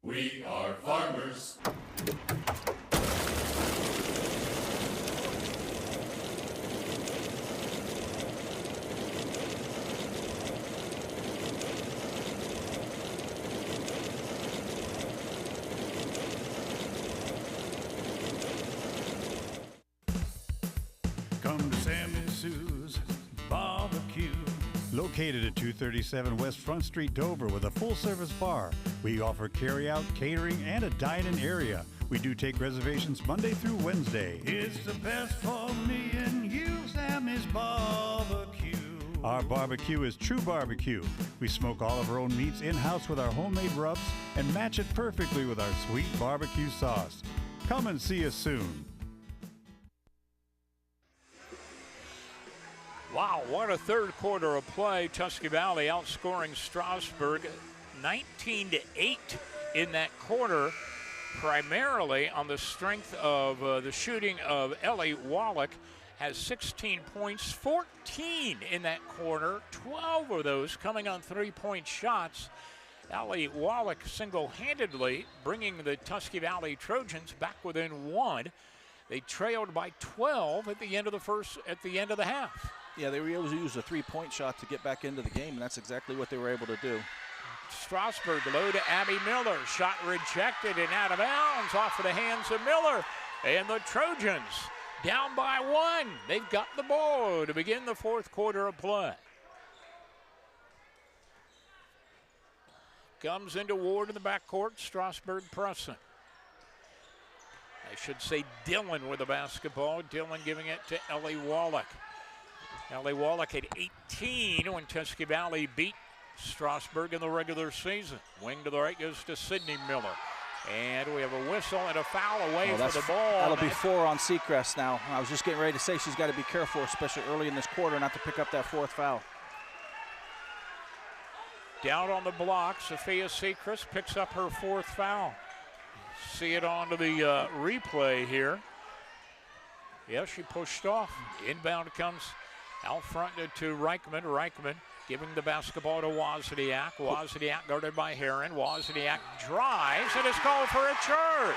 We are farmers. Come to Sammy Sue's Barbecue. Located at 237 West Front Street, Dover, with a full-service bar. We offer carry-out, catering, and a dine-in area. We do take reservations Monday through Wednesday. It's the best for me and you, Sammy's Barbecue. Our barbecue is true barbecue. We smoke all of our own meats in-house with our homemade rubs and match it perfectly with our sweet barbecue sauce. Come and see us soon. Wow, what a third quarter of play. Tusky Valley outscoring Strasburg 19-8 in that quarter, primarily on the strength of the shooting of Ellie Wallach. Has 16 points, 14 in that quarter, 12 of those coming on three-point shots. Ellie Wallach single-handedly bringing the Tusky Valley Trojans back within one. They trailed by 12 at the end of the half. Yeah, they were able to use a three-point shot to get back into the game, and that's exactly what they were able to do. Strasburg low to Abby Miller. Shot rejected and out of bounds off of the hands of Miller. And the Trojans down by one. They've got the ball to begin the fourth quarter of play. Comes into Ward in the backcourt. Strasburg pressing. I should say Dillon with the basketball. Dillon giving it to Ellie Wallach. Ellie Wallach had 18 when Tusky Valley beat Strasburg in the regular season. Wing to the right goes to Sydney Miller. And we have a whistle and a foul away for the ball. That'll be 4 on Seacrest now. I was just getting ready to say she's got to be careful, especially early in this quarter, not to pick up that fourth foul. Down on the block, Sophia Seacrest picks up her fourth foul. See it on to the replay here. Yeah, she pushed off. Inbound comes out front to Reichman. Reichman giving the basketball to Wozniak. Wozniak guarded by Heron. Wozniak drives and is called for a charge.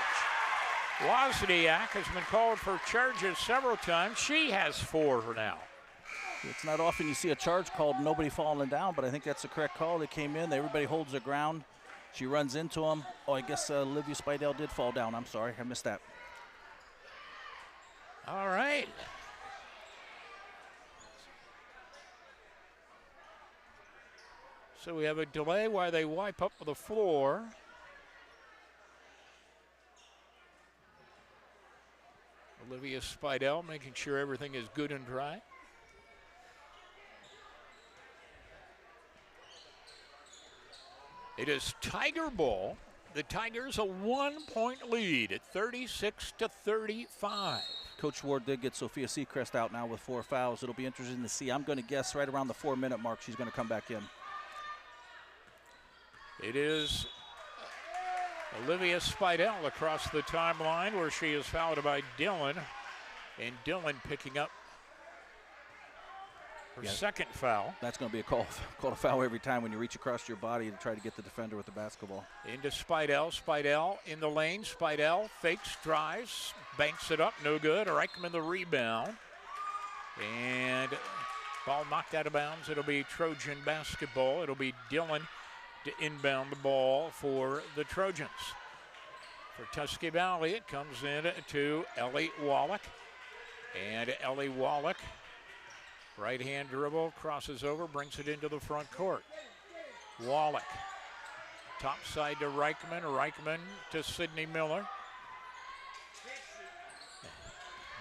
Wozniak has been called for charges several times. She has 4 now. It's not often you see a charge called, nobody falling down, but I think that's the correct call. They came in, everybody holds their ground. She runs into him. Oh, I guess Olivia Spidell did fall down. I'm sorry, I missed that. All right. So we have a delay while they wipe up the floor. Olivia Spidell making sure everything is good and dry. It is Tiger ball. The Tigers a 1-point lead at 36-35. Coach Ward did get Sophia Seacrest out now with 4 fouls. It'll be interesting to see. I'm going to guess right around the 4-minute mark she's going to come back in. It is Olivia Spidell across the timeline where she is fouled by Dillon. And Dillon picking up Her second foul. That's going to be a called a foul every time when you reach across your body to try to get the defender with the basketball. Into Spidell. Spidell in the lane. Spidell fakes, drives, banks it up. No good. Reichman the rebound. And ball knocked out of bounds. It'll be Trojan basketball. It'll be Dillon to inbound the ball for the Trojans. For Tusky Valley, it comes in to Ellie Wallach. And Ellie Wallach, right-hand dribble, crosses over, brings it into the front court. Wallach, top side to Reichman. Reichman to Sydney Miller.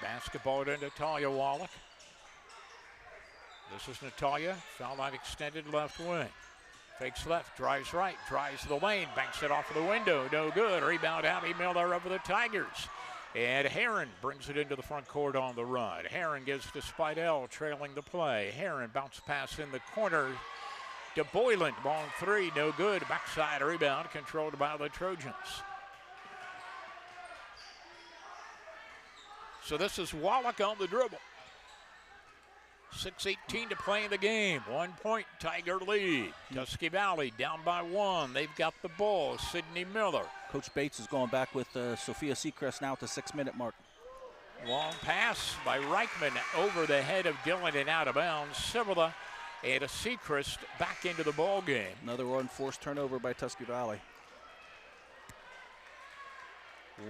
Basketball to Natalia Wallach. This is Natalia, foul line extended left wing. Fakes left, drives right, drives the lane, banks it off of the window, no good. Rebound, Abby Miller over the Tigers. And Heron brings it into the front court on the run. Heron gives to Spidell, trailing the play. Heron bounce pass in the corner to Boylan. Long three, no good. Backside rebound controlled by the Trojans. So this is Wallach on the dribble. 6:18 to play in the game. 1 point Tiger lead. Tusky Valley down by 1. They've got the ball. Sydney Miller. Coach Bates is going back with Sophia Seacrest now at the 6-minute mark. Long pass by Reichman over the head of Dillon and out of bounds. Cibula and a Seacrest back into the ball game. Another unforced turnover by Tusky Valley.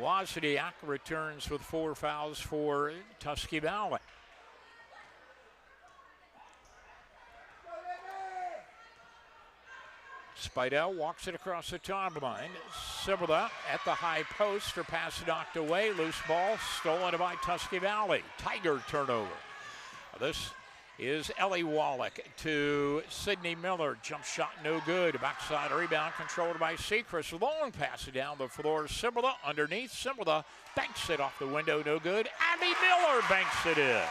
Wozniak returns with 4 fouls for Tusky Valley. Spidell walks it across the timeline. Cibula at the high post. Her pass knocked away. Loose ball stolen by Tusky Valley. Tiger turnover. This is Ellie Wallach to Sydney Miller. Jump shot no good. Backside rebound controlled by Seacrest. Long pass down the floor. Cibula underneath. Cibula banks it off the window. No good. Abby Miller banks it in.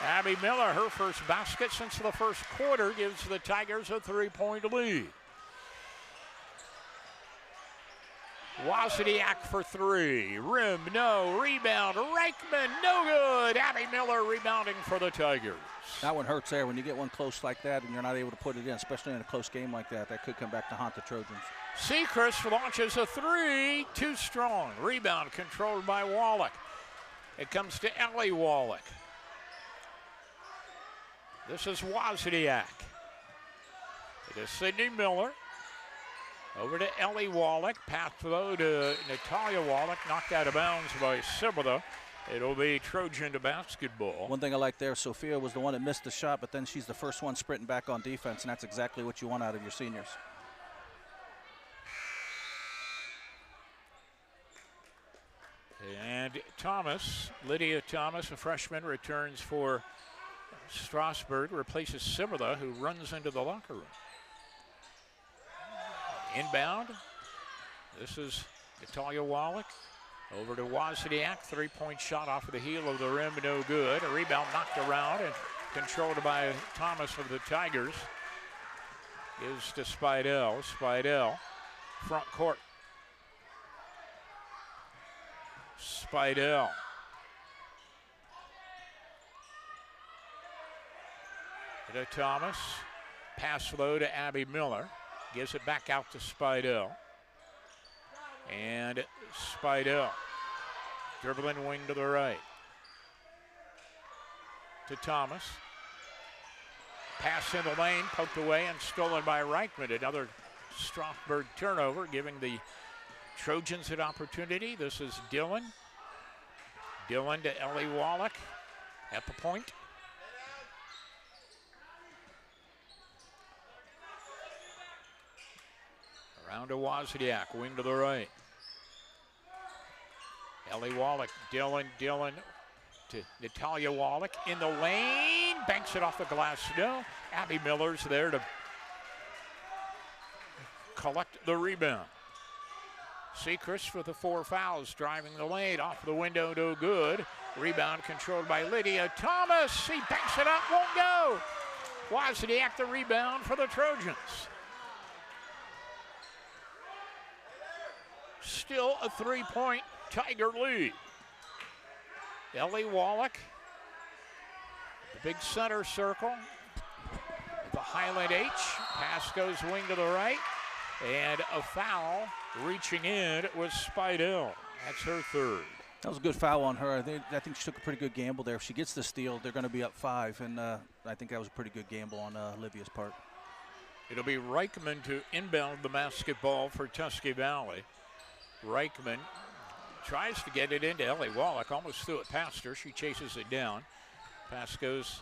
Abby Miller, her first basket since the first quarter, gives the Tigers a 3-point lead. Wozniak for 3. Rim, no. Rebound. Reichman, no good. Abby Miller rebounding for the Tigers. That one hurts there when you get one close like that and you're not able to put it in, especially in a close game like that. That could come back to haunt the Trojans. Seacrest launches a 3. Too strong. Rebound controlled by Wallach. It comes to Ellie Wallach. This is Wozniak. It is Sydney Miller. Over to Ellie Wallach. Pass low to Natalia Wallach. Knocked out of bounds by Cibula. It'll be Trojan to basketball. One thing I like there, Sophia was the one that missed the shot, but then she's the first one sprinting back on defense, and that's exactly what you want out of your seniors. And Thomas, Lydia Thomas, a freshman, returns for Strasburg, replaces Cibula, who runs into the locker room. Inbound. This is Natalia Wallach. Over to Wozniak. 3-point shot off of the heel of the rim. No good. A rebound knocked around and controlled by Thomas of the Tigers. Gives to Spidell. Spidell. Front court. Spidell. To Thomas. Pass low to Abby Miller. Gives it back out to Spidell. And Spidell. Dribbling wing to the right. To Thomas. Pass in the lane, poked away and stolen by Reichman. Another Strasburg turnover, giving the Trojans an opportunity. This is Dillon. Dillon to Ellie Wallach at the point. Around to Wozniak, wing to the right. Ellie Wallach, Dillon to Natalia Wallach in the lane. Banks it off the glass. No. Abby Miller's there to collect the rebound. Seacrest with the 4 fouls, driving the lane. Off the window, no good. Rebound controlled by Lydia Thomas. He banks it up, won't go. Wozniak the rebound for the Trojans. Still a 3-point Tiger lead. Ellie Wallach, the big center circle. Highland H. Pass goes wing to the right. And a foul reaching in with Spidell. That's her third. That was a good foul on her. I think she took a pretty good gamble there. If she gets the steal, they're going to be up 5, and I think that was a pretty good gamble on Olivia's part. It'll be Reichman to inbound the basketball for Tusky Valley. Reichman tries to get it into Ellie Wallach, almost threw it past her. She chases it down. Pass goes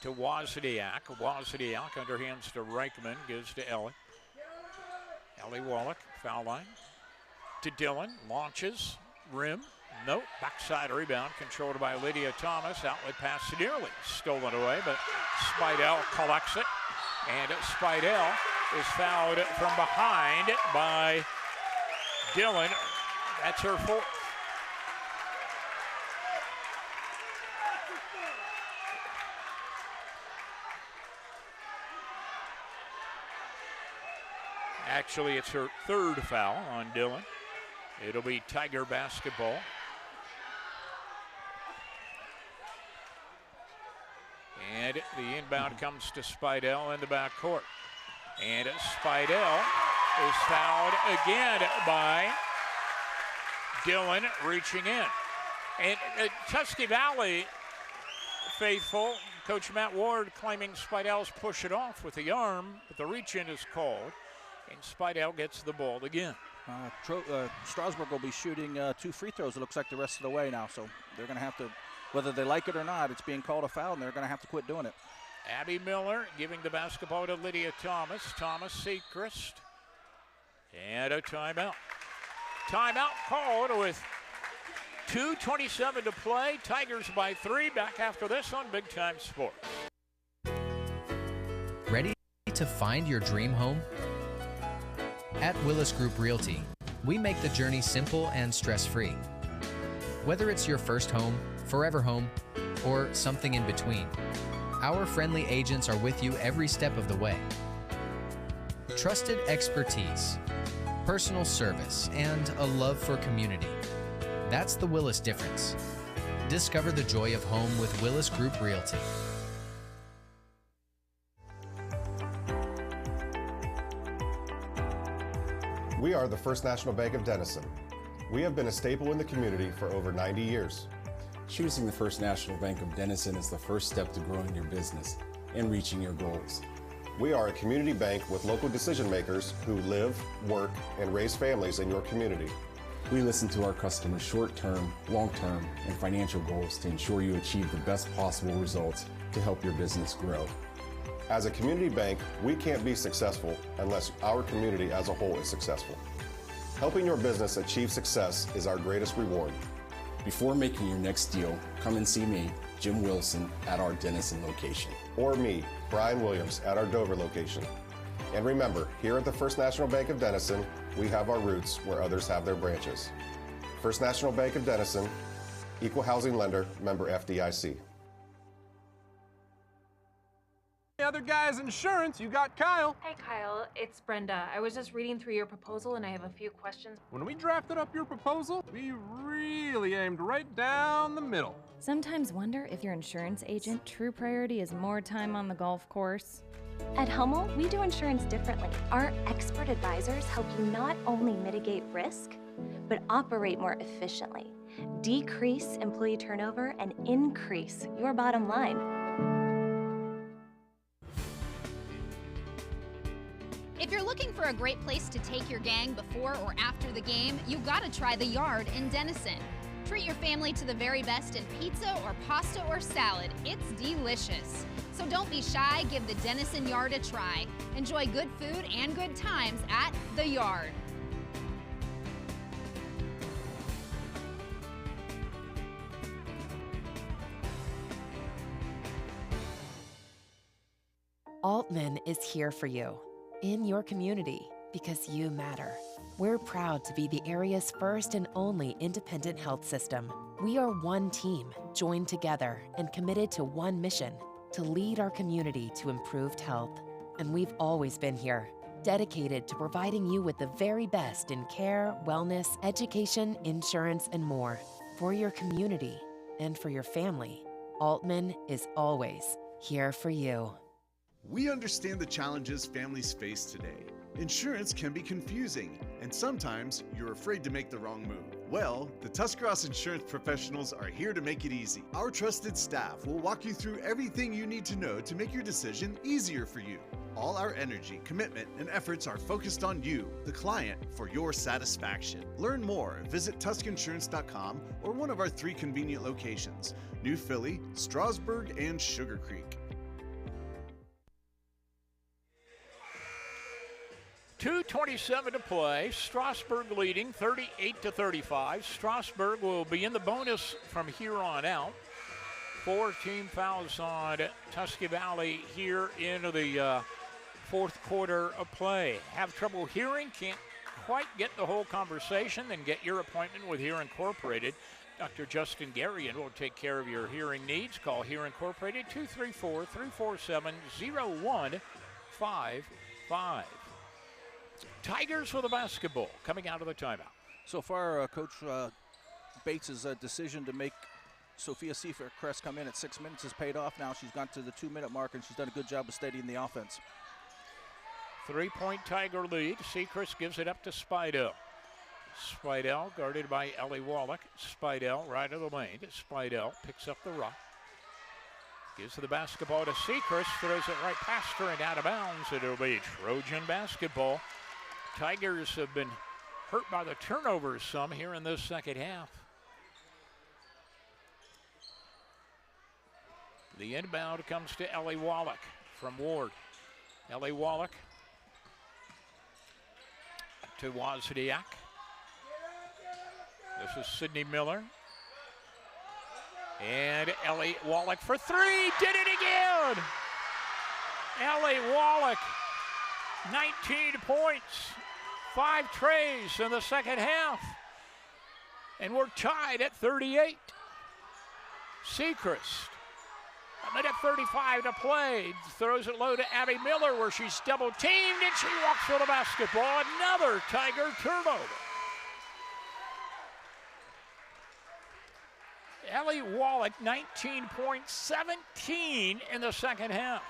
to Wozniak. Wozniak underhands to Reichman, gives to Ellie. Ellie Wallach, foul line. To Dillon, launches, rim. Nope, backside rebound controlled by Lydia Thomas. Outlet pass nearly stolen away, but Spidell collects it. And Spidell is fouled from behind by Dillon. That's her fourth. Actually, it's her third foul on Dillon. It'll be Tiger basketball. And the inbound comes to Spidell in the backcourt. And Spidell is fouled again by Dillon reaching in. And Tusky Valley faithful, Coach Matt Ward claiming Spidell's push it off with the arm, but the reach in is called. And Spidell gets the ball again. Strasburg will be shooting 2 free throws, it looks like, the rest of the way now. So they're going to have to, whether they like it or not, it's being called a foul, and they're going to have to quit doing it. Abby Miller giving the basketball to Lydia Thomas. Thomas Seacrest. And a timeout. Timeout called with 2:27 to play. Tigers by 3. Back after this on Big Time Sports. Ready to find your dream home? At Willis Group Realty, we make the journey simple and stress-free. Whether it's your first home, forever home, or something in between, our friendly agents are with you every step of the way. Trusted expertise, personal service, and a love for community. That's the Willis difference. Discover the joy of home with Willis Group Realty. We are the First National Bank of Denison. We have been a staple in the community for over 90 years. Choosing the First National Bank of Denison is the first step to growing your business and reaching your goals. We are a community bank with local decision makers who live, work, and raise families in your community. We listen to our customers' short-term, long-term, and financial goals to ensure you achieve the best possible results to help your business grow. As a community bank, we can't be successful unless our community as a whole is successful. Helping your business achieve success is our greatest reward. Before making your next deal, come and see me, Jim Wilson, at our Denison location. Or me, Brian Williams, at our Dover location. And remember, here at the First National Bank of Denison, we have our roots where others have their branches. First National Bank of Denison, equal housing lender, member FDIC. Other guy's insurance, you got Kyle. Hey Kyle, it's Brenda. I was just reading through your proposal and I have a few questions. When we drafted up your proposal, we really aimed right down the middle. Sometimes wonder if your insurance agent true priority is more time on the golf course. At Hummel, we do insurance differently. Our expert advisors help you not only mitigate risk, but operate more efficiently, decrease employee turnover, and increase your bottom line. If you're looking for a great place to take your gang before or after the game, you gotta try The Yard in Denison. Treat your family to the very best in pizza or pasta or salad. It's delicious. So don't be shy, give the Denison Yard a try. Enjoy good food and good times at The Yard. Altman is here for you, in your community, because you matter. We're proud to be the area's first and only independent health system. We are one team, joined together and committed to one mission, to lead our community to improved health. And we've always been here, dedicated to providing you with the very best in care, wellness, education, insurance, and more. For your community and for your family, Altman is always here for you. We understand the challenges families face today. Insurance can be confusing, and sometimes you're afraid to make the wrong move. Well, the Tuscarawas insurance professionals are here to make it easy. Our trusted staff will walk you through everything you need to know to make your decision easier for you. All our energy, commitment, and efforts are focused on you, the client, for your satisfaction. Learn more. Visit TuskInsurance.com or one of our 3 convenient locations: New Philly, Strasburg, and Sugar Creek. 2:27 to play. Strasburg leading 38-35. Strasburg will be in the bonus from here on out. 4 team fouls on Tusky Valley here into the fourth quarter of play. Have trouble hearing? Can't quite get the whole conversation? Then get your appointment with Hear Incorporated. Dr. Justin Garian will take care of your hearing needs. Call Hear Incorporated 234-347-0155. Tigers with a basketball coming out of the timeout. So far, Coach Bates' decision to make Sophia Seacrest come in at 6 minutes has paid off now. She's gone to the 2-minute mark, and she's done a good job of steadying the offense. 3-point Tiger lead. Seacrest gives it up to Spidell. Spidell guarded by Ellie Wallach. Spidell right of the lane. Spidell picks up the rock. Gives the basketball to Seacrest. Throws it right past her and out of bounds. It'll be Trojan basketball. Tigers have been hurt by the turnovers some here in this second half. The inbound comes to Ellie Wallach from Ward. Ellie Wallach to Wozniak. This is Sydney Miller. And Ellie Wallach for 3. Did it again! Ellie Wallach, 19 points. 5 trays in the second half. And we're tied at 38. Seacrest, a minute 35 to play. Throws it low to Abby Miller where she's double teamed and she walks with the basketball. Another Tiger turnover. Ellie Wallach, 19 points, 17 in the second half.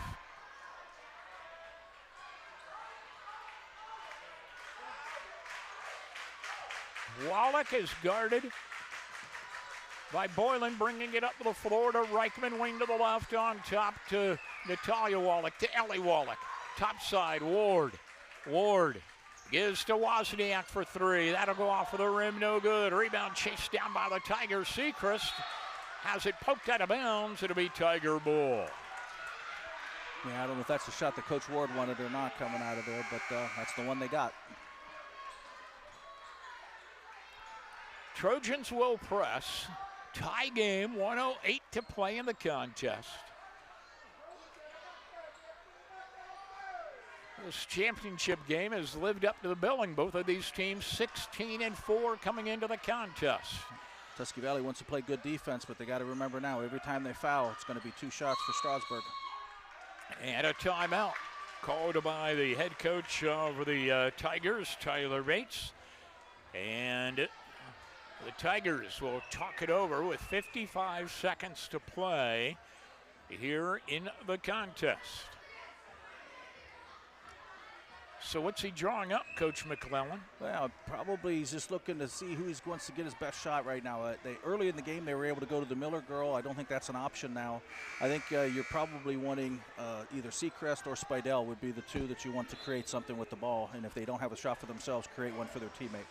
Wallach is guarded by Boylan, bringing it up to the floor to Reichman, wing to the left on top to Natalia Wallach, to Ellie Wallach. Top side, Ward. Ward gives to Wozniak for 3. That'll go off of the rim, no good. Rebound chased down by the Tigers. Seacrest has it poked out of bounds. It'll be Tiger ball. Yeah, I don't know if that's the shot that Coach Ward wanted or not coming out of there, but that's the one they got. Trojans will press. Tie game, 1:08 to play in the contest. This championship game has lived up to the billing. Both of these teams 16-4 coming into the contest. Tusky Valley wants to play good defense, but they got to remember now, every time they foul, it's going to be 2 shots for Strasburg. And a timeout called by the head coach of the Tigers, Tyler Bates. And the Tigers will talk it over with 55 seconds to play here in the contest. So what's he drawing up, Coach McClellan? Well, probably he's just looking to see who he wants to get his best shot right now. Early in the game, they were able to go to the Miller girl. I don't think that's an option now. I think you're probably wanting either Seacrest or Spidell would be the 2 that you want to create something with the ball. And if they don't have a shot for themselves, create one for their teammate.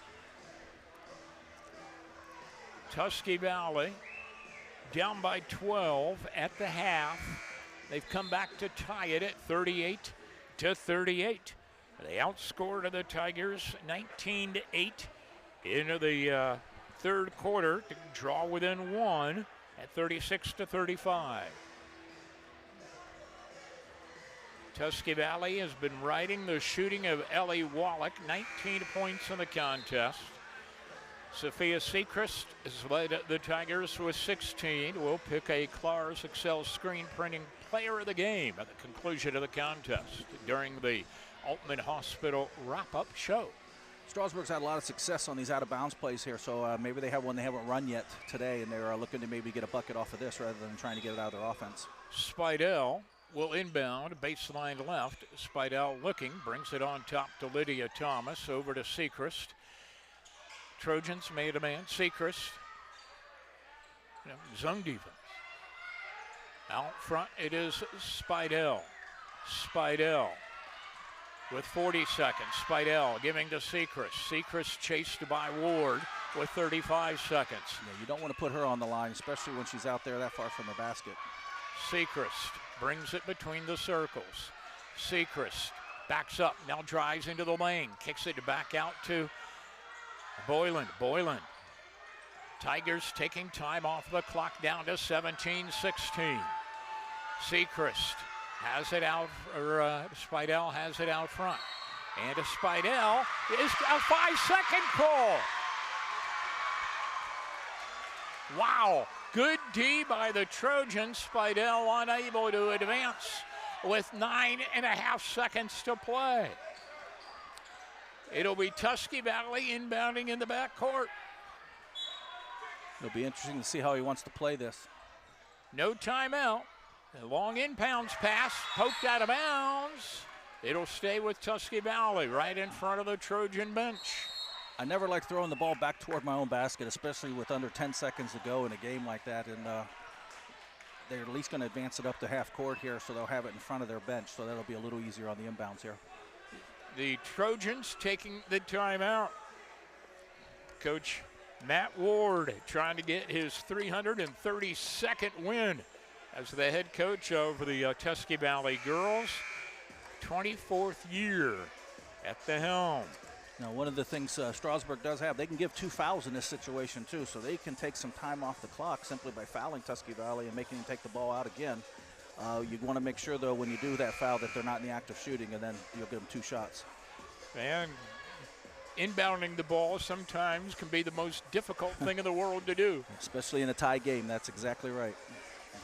Tusky Valley down by 12 at the half. They've come back to tie it at 38-38. They outscored the Tigers 19-8 into the third quarter to draw within 1 at 36-35. Tusky Valley has been riding the shooting of Ellie Wallach, 19 points in the contest. Sophia Seacrest has led the Tigers with 16. We'll pick a Clar's Excel screen printing player of the game at the conclusion of the contest during the Altman Hospital wrap-up show. Strasburg's had a lot of success on these out-of-bounds plays here, so maybe they have one they haven't run yet today, and they're looking to maybe get a bucket off of this rather than trying to get it out of their offense. Spidell will inbound, baseline left. Spidell looking, brings it on top to Lydia Thomas, over to Sechrist. Trojans made a man, Sechrist. Zone defense. Out front, it is Spidell. Spidell with 40 seconds. Spidell giving to Sechrist. Sechrist chased by Ward with 35 seconds. Yeah, you don't want to put her on the line, especially when she's out there that far from the basket. Sechrist brings it between the circles. Sechrist backs up, now drives into the lane, kicks it back out to Boylan. Boylan. Tigers taking time off the clock, down to 17-16. Sechrist has it out, or Spidell has it out front. And a Spidell is a 5-second call. Wow, good D by the Trojans. Spidell unable to advance with 9.5 seconds to play. It'll be Tusky Valley inbounding in the backcourt. It'll be interesting to see how he wants to play this. No timeout. A long inbounds pass, poked out of bounds. It'll stay with Tusky Valley right in front of the Trojan bench. I never like throwing the ball back toward my own basket, especially with under 10 seconds to go in a game like that. And they're at least going to advance it up to half court here, so they'll have it in front of their bench, so that'll be a little easier on the inbounds here. The Trojans taking the timeout. Coach Matt Ward trying to get his 332nd win as the head coach of the Tusky Valley girls. 24th year at the helm. Now, one of the things Strasburg does have, they can give 2 fouls in this situation too, so they can take some time off the clock simply by fouling Tusky Valley and making them take the ball out again. You want to make sure, though, when you do that foul that they're not in the act of shooting, and then you'll give them 2 shots. And inbounding the ball sometimes can be the most difficult thing in the world to do. Especially in a tie game, that's exactly right.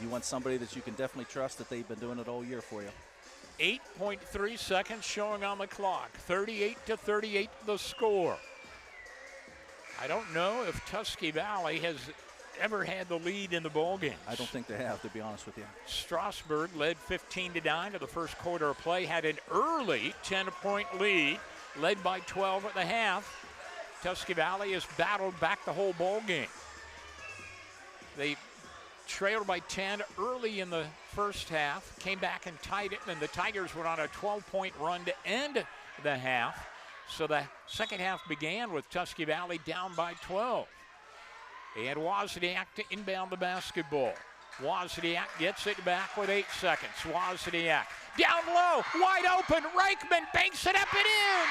You want somebody that you can definitely trust that they've been doing it all year for you. 8.3 seconds showing on the clock. 38-38 the score. I don't know if Tusky Valley has ever had the lead in the ball game. I don't think they have, to be honest with you. Strasburg led 15-9 to the first quarter of play, had an early 10-point lead, led by 12 at the half. Tusky Valley has battled back the whole ball game. They trailed by 10 early in the first half, came back and tied it, and the Tigers went on a 12-point run to end the half. So the second half began with Tusky Valley down by 12. And Wozniak to inbound the basketball. Wozniak gets it back with 8 seconds. Wozniak down low, wide open. Reichman banks it up and in.